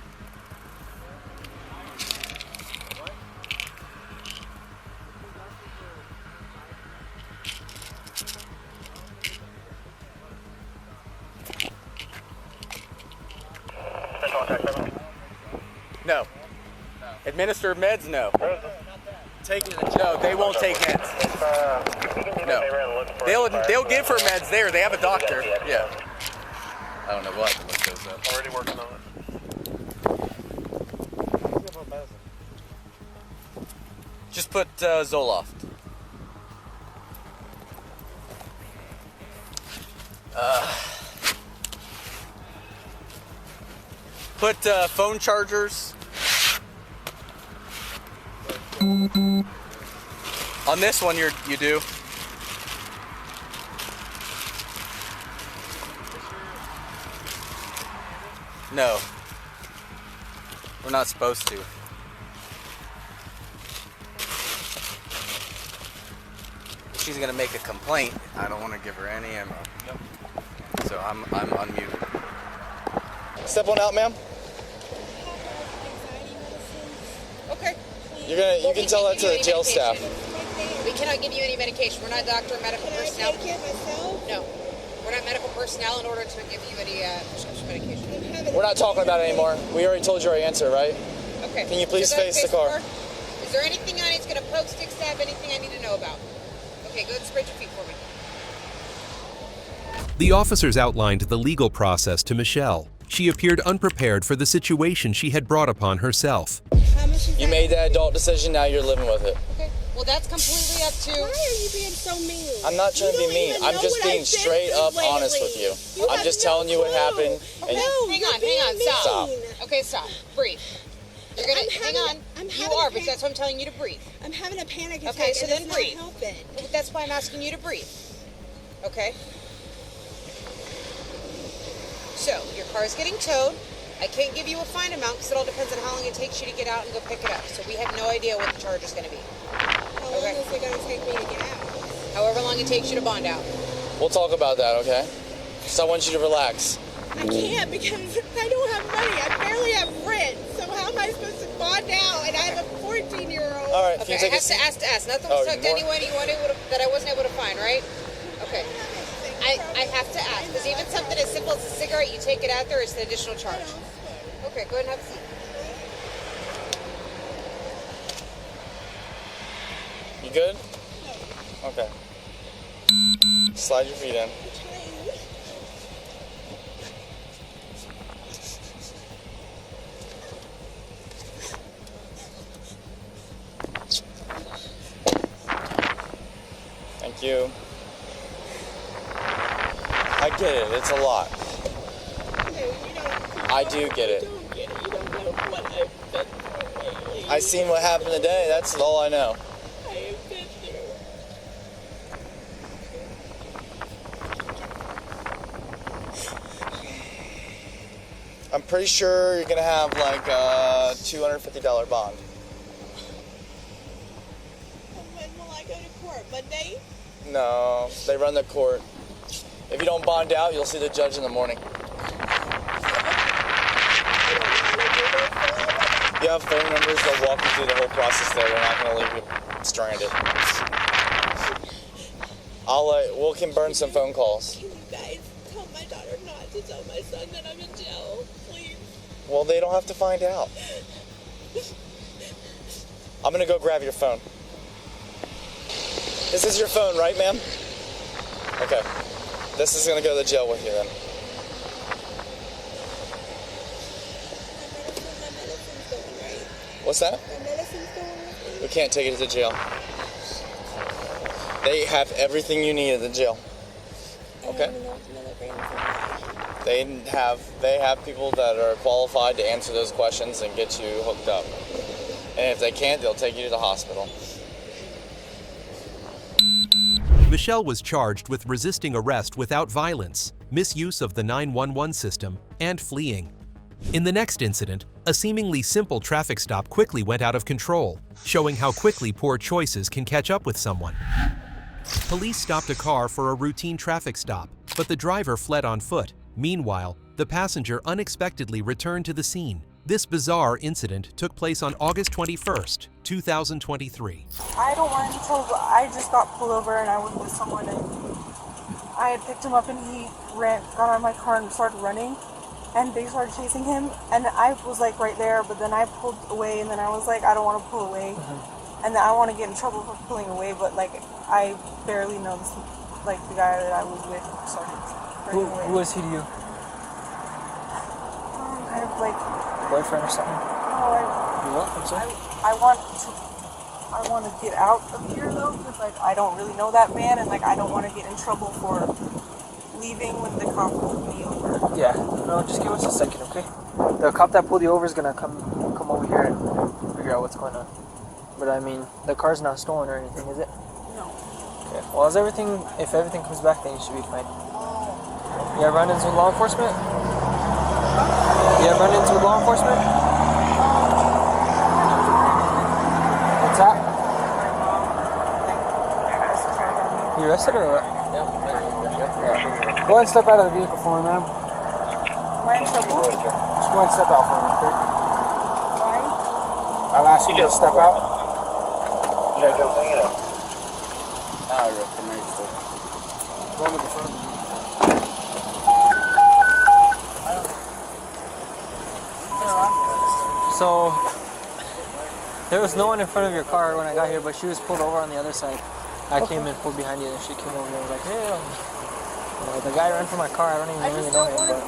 No. Administer meds? No. Taking the No, they won't take meds. No. They'll give her meds there. They have a doctor. Yeah. I don't know. We'll have to look those up. Already working on it. Just put Zoloft. Put phone chargers. On this one, you do. No. We're not supposed to. She's gonna make a complaint. I don't want to give her any ammo. So I'm unmuted. Step on out, ma'am. Okay. You can tell that to the jail staff. We cannot give you any medication. We're not doctor or medical personnel. Can I take care of myself? No. We're not medical personnel in order to give you any prescription medication. We're not talking about it anymore. We already told you our answer, right? Okay. Can you please Does that face the car? Is there anything on it that's going to poke, stick, stab, anything I need to know about? Okay, go ahead and spread your feet for me. The officers outlined the legal process to Michelle. She appeared unprepared for the situation she had brought upon herself. You made that adult decision, now you're living with it. Okay. Well, that's completely up to... Why are you being so mean? I'm not trying to be mean. I'm just being straight up honest with you. I'm just telling you what happened. Okay, hang on, stop. Okay, stop. Breathe. You're gonna hang on. You are, but that's why I'm telling you to breathe. I'm having a panic attack. Okay, so and then it's breathe. Not helping. That's why I'm asking you to breathe. Okay. So your car is getting towed. I can't give you a fine amount because it all depends on how long it takes you to get out and go pick it up. So we have no idea what the charge is going to be. How long is it going to take me to get out? However long it takes you to bond out. We'll talk about that, okay? So I want you to relax. I can't because I don't have money. I barely have rent. So how am I supposed to bond out? And I have a 14-year-old. All right, okay, I have to ask. Nothing was tucked anyway that I wasn't able to find, right? Okay. I have to ask, because even something as simple as a cigarette, you take it out there, it's an additional charge. Okay, go ahead and have a seat. You good? Okay. Slide your feet in. Thank you. I get it. It's a lot. I do get it. I seen what happened today. That's all I know. I'm pretty sure you're gonna have like a $250 bond. When will I go to court? Monday? No, they run the court. If you don't bond out, you'll see the judge in the morning. You have phone numbers, they'll walk you through the whole process there. They're not gonna leave you stranded. We can burn some phone calls. Can you guys tell my daughter not to tell my son that I'm in jail, please? Well, they don't have to find out. I'm gonna go grab your phone. This is your phone, right, ma'am? Okay. This is gonna go to the jail with you then. What's that? We can't take it to the jail. They have everything you need at the jail. Okay? They have people that are qualified to answer those questions and get you hooked up. And if they can't, they'll take you to the hospital. Michelle was charged with resisting arrest without violence, misuse of the 911 system, and fleeing. In the next incident, a seemingly simple traffic stop quickly went out of control, showing how quickly poor choices can catch up with someone. Police stopped a car for a routine traffic stop, but the driver fled on foot. Meanwhile, the passenger unexpectedly returned to the scene. This bizarre incident took place on August 21st, 2023. I don't want any trouble, but I just got pulled over and I was with someone and I had picked him up and he got out of my car and started running and they started chasing him and I was like right there, but then I pulled away and then I was like, I don't want to pull away. And then I want to get in trouble for pulling away, but like I barely know this, like the guy that I was with started running away. Who was he to you? Kind of like Boyfriend or something? No, I want to get out of here though, because like I don't really know that man, and like I don't want to get in trouble for leaving when the cop pulled me over. Yeah, no, just give us a second, okay? The cop that pulled you over is gonna come over here and figure out what's going on. But I mean, the car's not stolen or anything, is it? No. Okay. Well, if everything comes back, then you should be fine. You have run-ins with law enforcement? You have run-ins with law enforcement? What's that? You arrested or what? Yeah. Go ahead and step out of the vehicle for me, ma'am. Am I in trouble? Just go ahead and step out for me, okay? Why? I'll ask you to step out. Yeah, go bring it up. I recognize it. Go to the front. So, there was no one in front of your car when I got here, but she was pulled over on the other side. I came and pulled behind you, and she came over and was like, hey, the guy ran from my car. I don't even really know him, but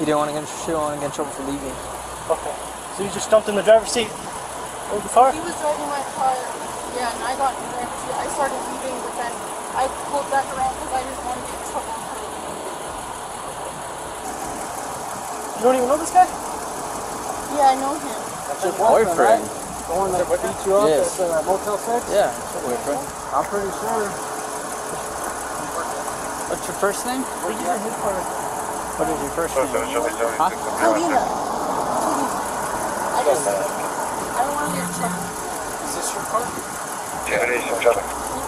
he didn't want to get in trouble for leaving. Okay. So you just jumped in the driver's seat of the car? He was driving my car, yeah, and I got in the driver's seat. I started leaving, but then I pulled back around because I didn't want to get in trouble for leaving. You don't even know this guy? Yeah, I know him. That's your boyfriend, right? The one that beat you up at Motel 6? Yeah, that's your boyfriend. I'm pretty sure. What's your first name? What is his car? What is your first name? Huh? Selena. I don't want to get in trouble. Is this your car?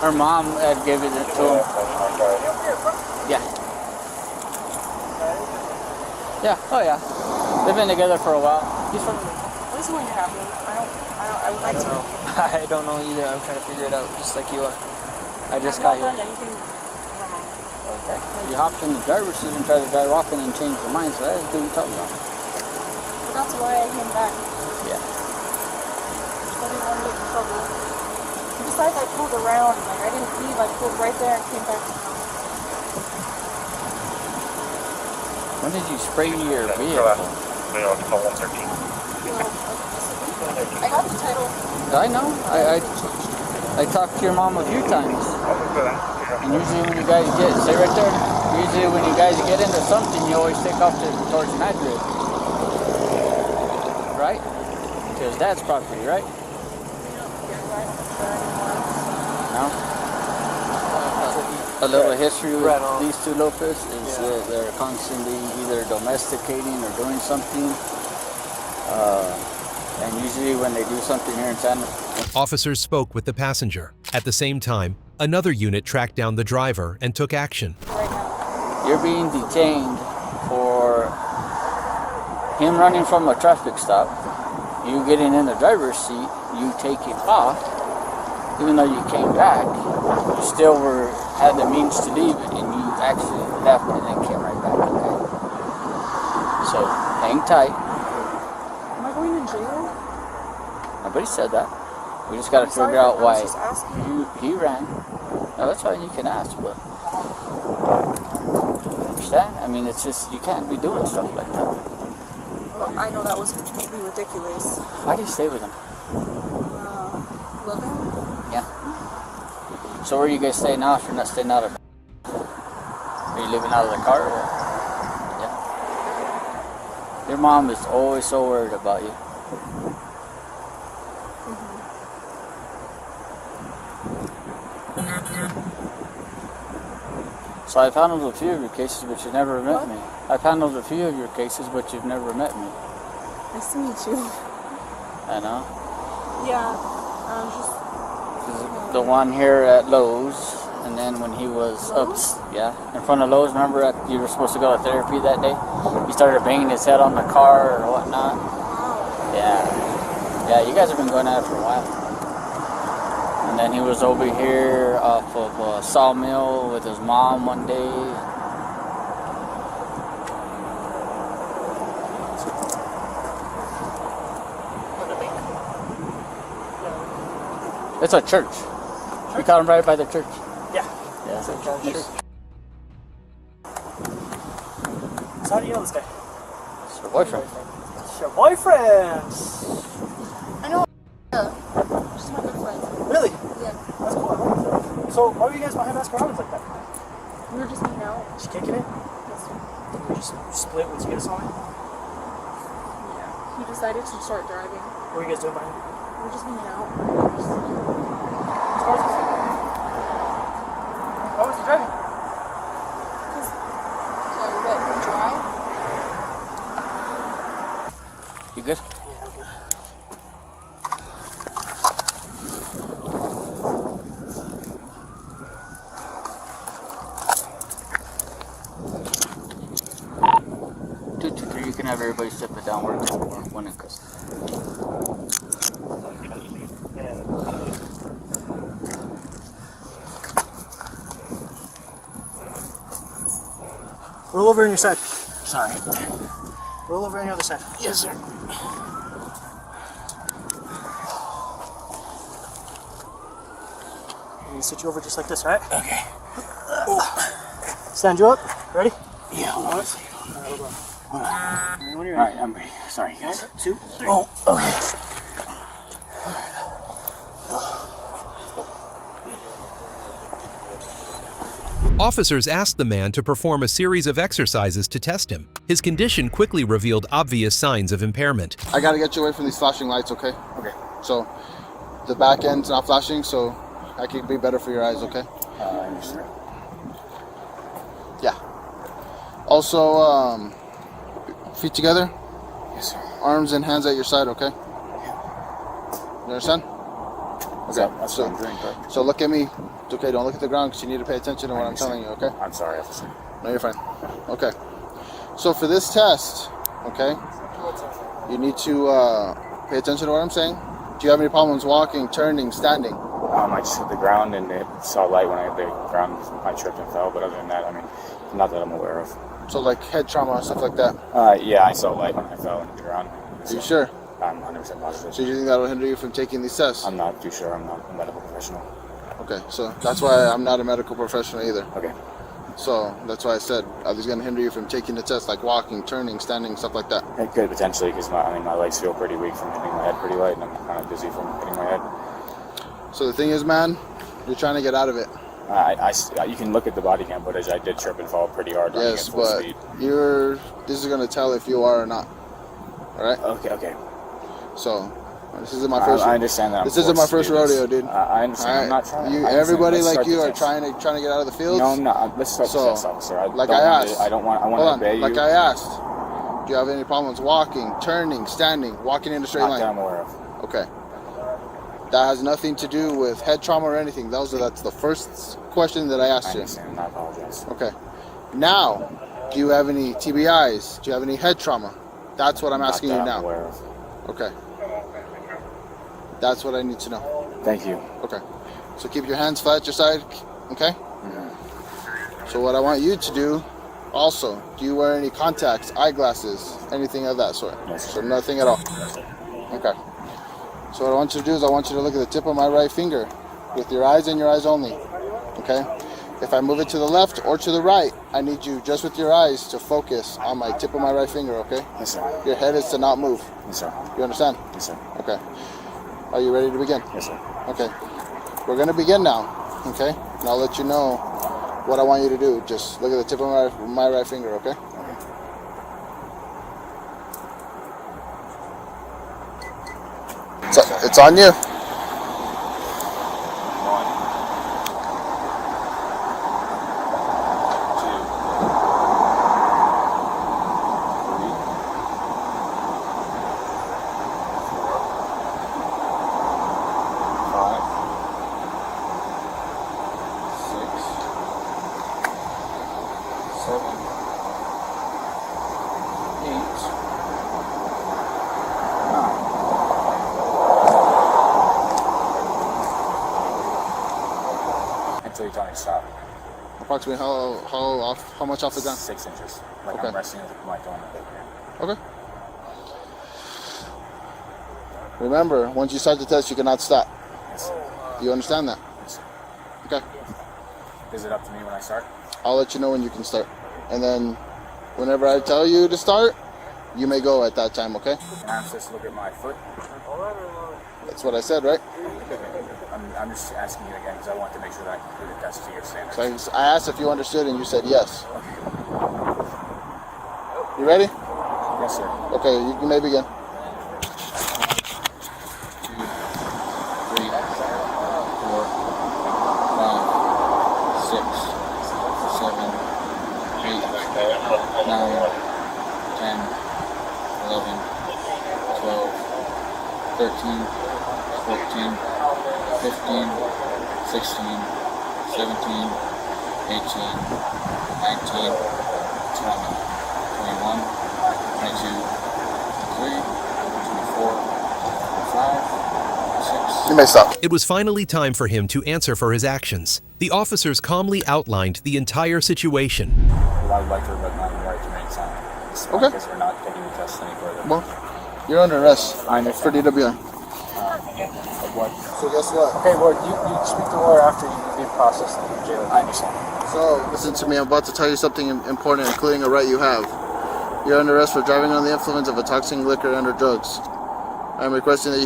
Her mom had given it to him. Yeah. Yeah, oh yeah. They've been together for a while. He's from... What is going to happen? I would like to know. I don't know either. I'm trying to figure it out, just like you are. I just got here. Okay. You hopped in the driver's seat and tried to drive off and then changed your mind, so that's what you're talking about. But that's why I came back. Yeah. I didn't want to get in trouble. Besides, I pulled around. Like, I didn't leave. I pulled right there and came back. When did you spray your vehicle? I got the title. I know. I talked to your mom a few times. And usually when you guys stay right there. Usually when you guys get into something, you always take off towards Madrid. Right? Because that's property, right? No? A little history with these two Lopez is they're constantly either domesticating or doing something. And usually when they do something here in San... Officers spoke with the passenger. At the same time, another unit tracked down the driver and took action. You're being detained for him running from a traffic stop, you getting in the driver's seat, you taking off, even though you came back, you still had the means to leave it, and you actually left and then came right back. Okay? So hang tight. Am I going to jail? Nobody said that. We just got to I'm sorry, figure out I was why just asking. he ran. No, that's fine. You can ask, but understand? I mean, it's just you can't be doing stuff like that. Well, I know that was completely ridiculous. Why do you stay with him? Love him? Yeah. So where are you guys staying now if you're not staying out of it? Are you living out of the car or what? Yeah. Your mom is always so worried about you. So I've handled a few of your cases, but you've never met me. I've handled a few of your cases, but you've never met me. Nice to meet you. I know. Yeah. The one here at Lowe's, and then when he was up, in front of Lowe's, remember you were supposed to go to therapy that day? He started banging his head on the car or whatnot. Yeah. Yeah, you guys have been going at it for a while. And then he was over here off of a Sawmill with his mom one day. It's a church. We caught him right by the church. Yeah. Yeah. It's a church. So how do you know this guy? It's your boyfriend. It's your boyfriend. I know. She's my good friend. Really? Yeah. That's cool. I like that. So why were you guys behind Baskin-Robbins like that? We were just hanging out. Just kicking it? Yes, sir. Did you just split once you guys saw me? Yeah. He decided to start driving. What were you guys doing behind him? We were just hanging out. Why was he driving? Because I let him drive. You good? Yeah, I'm good. You can have everybody step it down. We're one in custody. Roll over on your side. Sorry. Roll over on the other side. Yes, sir. I'm gonna sit you over just like this, alright? Okay. Stand you up. Ready? Yeah, hold on. When you're Alright, I'm ready. Sorry, guys. 1, 2, 3. Oh, okay. Officers asked the man to perform a series of exercises to test him. His condition quickly revealed obvious signs of impairment. I gotta get you away from these flashing lights, okay? Okay. So, the back end's not flashing, so I can be better for your eyes, okay? I understand. Yeah. Also, feet together. Yes, sir. Arms and hands at your side, okay? You understand? Okay. So look at me. It's okay. Don't look at the ground because you need to pay attention to what I'm telling you, okay? I'm sorry, officer. No, you're fine. Okay. So for this test, okay, you need to pay attention to what I'm saying. Do you have any problems walking, turning, standing? I just hit the ground and it saw light when I hit the ground. I tripped and fell, but other than that, I mean, not that I'm aware of. So like head trauma, stuff like that? Yeah, I saw light when I fell and hit the ground. Are you sure? I'm 100% positive. So you think that will hinder you from taking these tests? I'm not too sure. I'm not a medical professional. Okay, so that's why I'm not a medical professional either. Okay. So that's why I said, are these going to hinder you from taking the test, like walking, turning, standing, stuff like that? It could potentially, because my legs feel pretty weak from hitting my head pretty light, and I'm kind of dizzy from hitting my head. So the thing is, man, you're trying to get out of it. You can look at the body cam footage. I did trip and fall pretty hard running at full speed. This is going to tell if you are or not. All right? Okay. So this isn't my first. I understand that. This isn't my first rodeo, dude. I understand. Right? I'm not trying. Everybody like you are trying to get out of the field. No, I'm not. Let's start the test, officer. I want to obey you. Like I asked, do you have any problems walking, turning, standing, walking in a straight line? Not that I'm aware of. Okay. That has nothing to do with head trauma or anything. That's the first question that I asked you. I understand. I apologize. Okay. Now, do you have any TBIs? Do you have any head trauma? That's what I'm asking you now. Not that I'm aware of. Okay. That's what I need to know. Thank you. Okay. So keep your hands flat at your side, okay? So what I want you to do Also, do you wear any contacts, eyeglasses, anything of that sort? Yes. So nothing at all? Okay. So what I want you to do is I want you to look at the tip of my right finger with your eyes and your eyes only. Okay? If I move it to the left or to the right, I need you just with your eyes to focus on my tip of my right finger, okay? Yes, sir. Your head is to not move. Yes, sir. You understand? Yes, sir. Okay. Are you ready to begin? Yes, sir. Okay. We're going to begin now, okay? And I'll let you know what I want you to do. Just look at the tip of my right finger, okay? So it's on you. Until you tell me to stop. Approximately how much off the ground? 6 inches. Like Okay. I'm resting with my thumb. Okay. Remember, once you start the test, you cannot stop. Yes, sir. Do you understand that? Yes, sir. Okay. Is it up to me when I start? I'll let you know when you can start. And then whenever I tell you to start, you may go at that time, okay? And I'm supposed to look at my foot? That's what I said, right? I'm just asking you again because I want to make sure that I can do the test to your standards. So I asked if you understood and you said yes. You ready? Yes, sir. Okay, you may begin. 13, 14, 15, 16, 17, 18, 19, 20, 21, 22, 23, 24, 25, 26. You may stop. It was finally time for him to answer for his actions. The officers calmly outlined the entire situation. Well, I would like to rebut my right to remain silent. Okay. Because we're not taking the test any further. Well, you're under arrest. I understand. For DWI. What? So guess what? Okay, well, you speak to the lawyer after you've been processed in jail. I understand. So, listen to me. I'm about to tell you something important, including a right you have. You're under arrest for driving under the influence of a toxic liquor and/or drugs. I am requesting that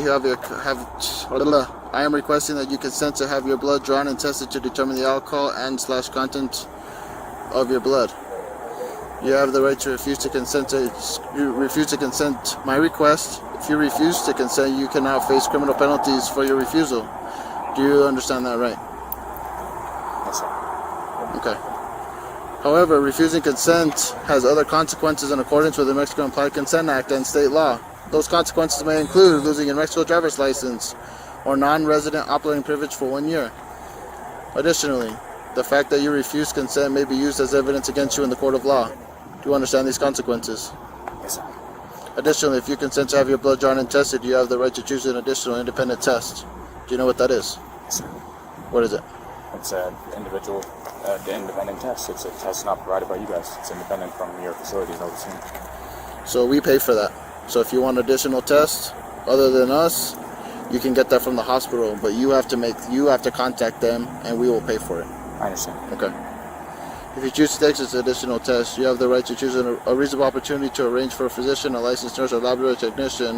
you consent to have your blood drawn and tested to determine the alcohol and/slash content of your blood. You have the right to refuse to consent my request. If you refuse to consent, you cannot face criminal penalties for your refusal. Do you understand that right? Yes, sir. Okay. However, refusing consent has other consequences in accordance with the Mexico Implied Consent Act and state law. Those consequences may include losing your Mexico driver's license or non-resident operating privilege for 1 year. Additionally, the fact that you refuse consent may be used as evidence against you in the court of law. Do you understand these consequences? Yes, sir. Additionally, if you consent to have your blood drawn and tested, you have the right to choose an additional independent test. Do you know what that is? Yes, sir. What is it? It's an individual, independent test. It's a test not provided by you guys. It's independent from your facilities overseeing. So we pay for that. So if you want additional tests other than us, you can get that from the hospital, but you have to contact them and we will pay for it. I understand. Okay. If you choose to take this additional test, you have the right to choose a reasonable opportunity to arrange for a physician, a licensed nurse, or laboratory technician,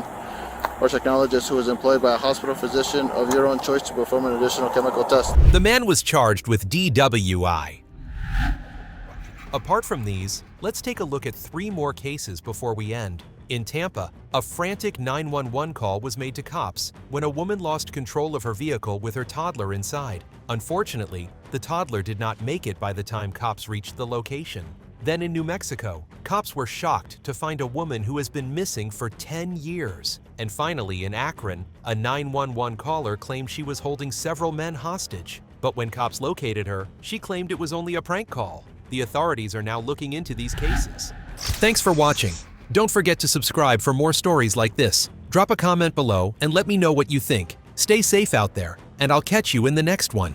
or technologist who is employed by a hospital physician of your own choice to perform an additional chemical test. The man was charged with DWI. Apart from these, let's take a look at 3 more cases before we end. In Tampa, a frantic 911 call was made to cops when a woman lost control of her vehicle with her toddler inside. Unfortunately, the toddler did not make it by the time cops reached the location. Then in New Mexico, cops were shocked to find a woman who has been missing for 10 years. And finally, in Akron, a 911 caller claimed she was holding several men hostage. But when cops located her, she claimed it was only a prank call. The authorities are now looking into these cases. Thanks for watching. Don't forget to subscribe for more stories like this. Drop a comment below and let me know what you think. Stay safe out there, and I'll catch you in the next one.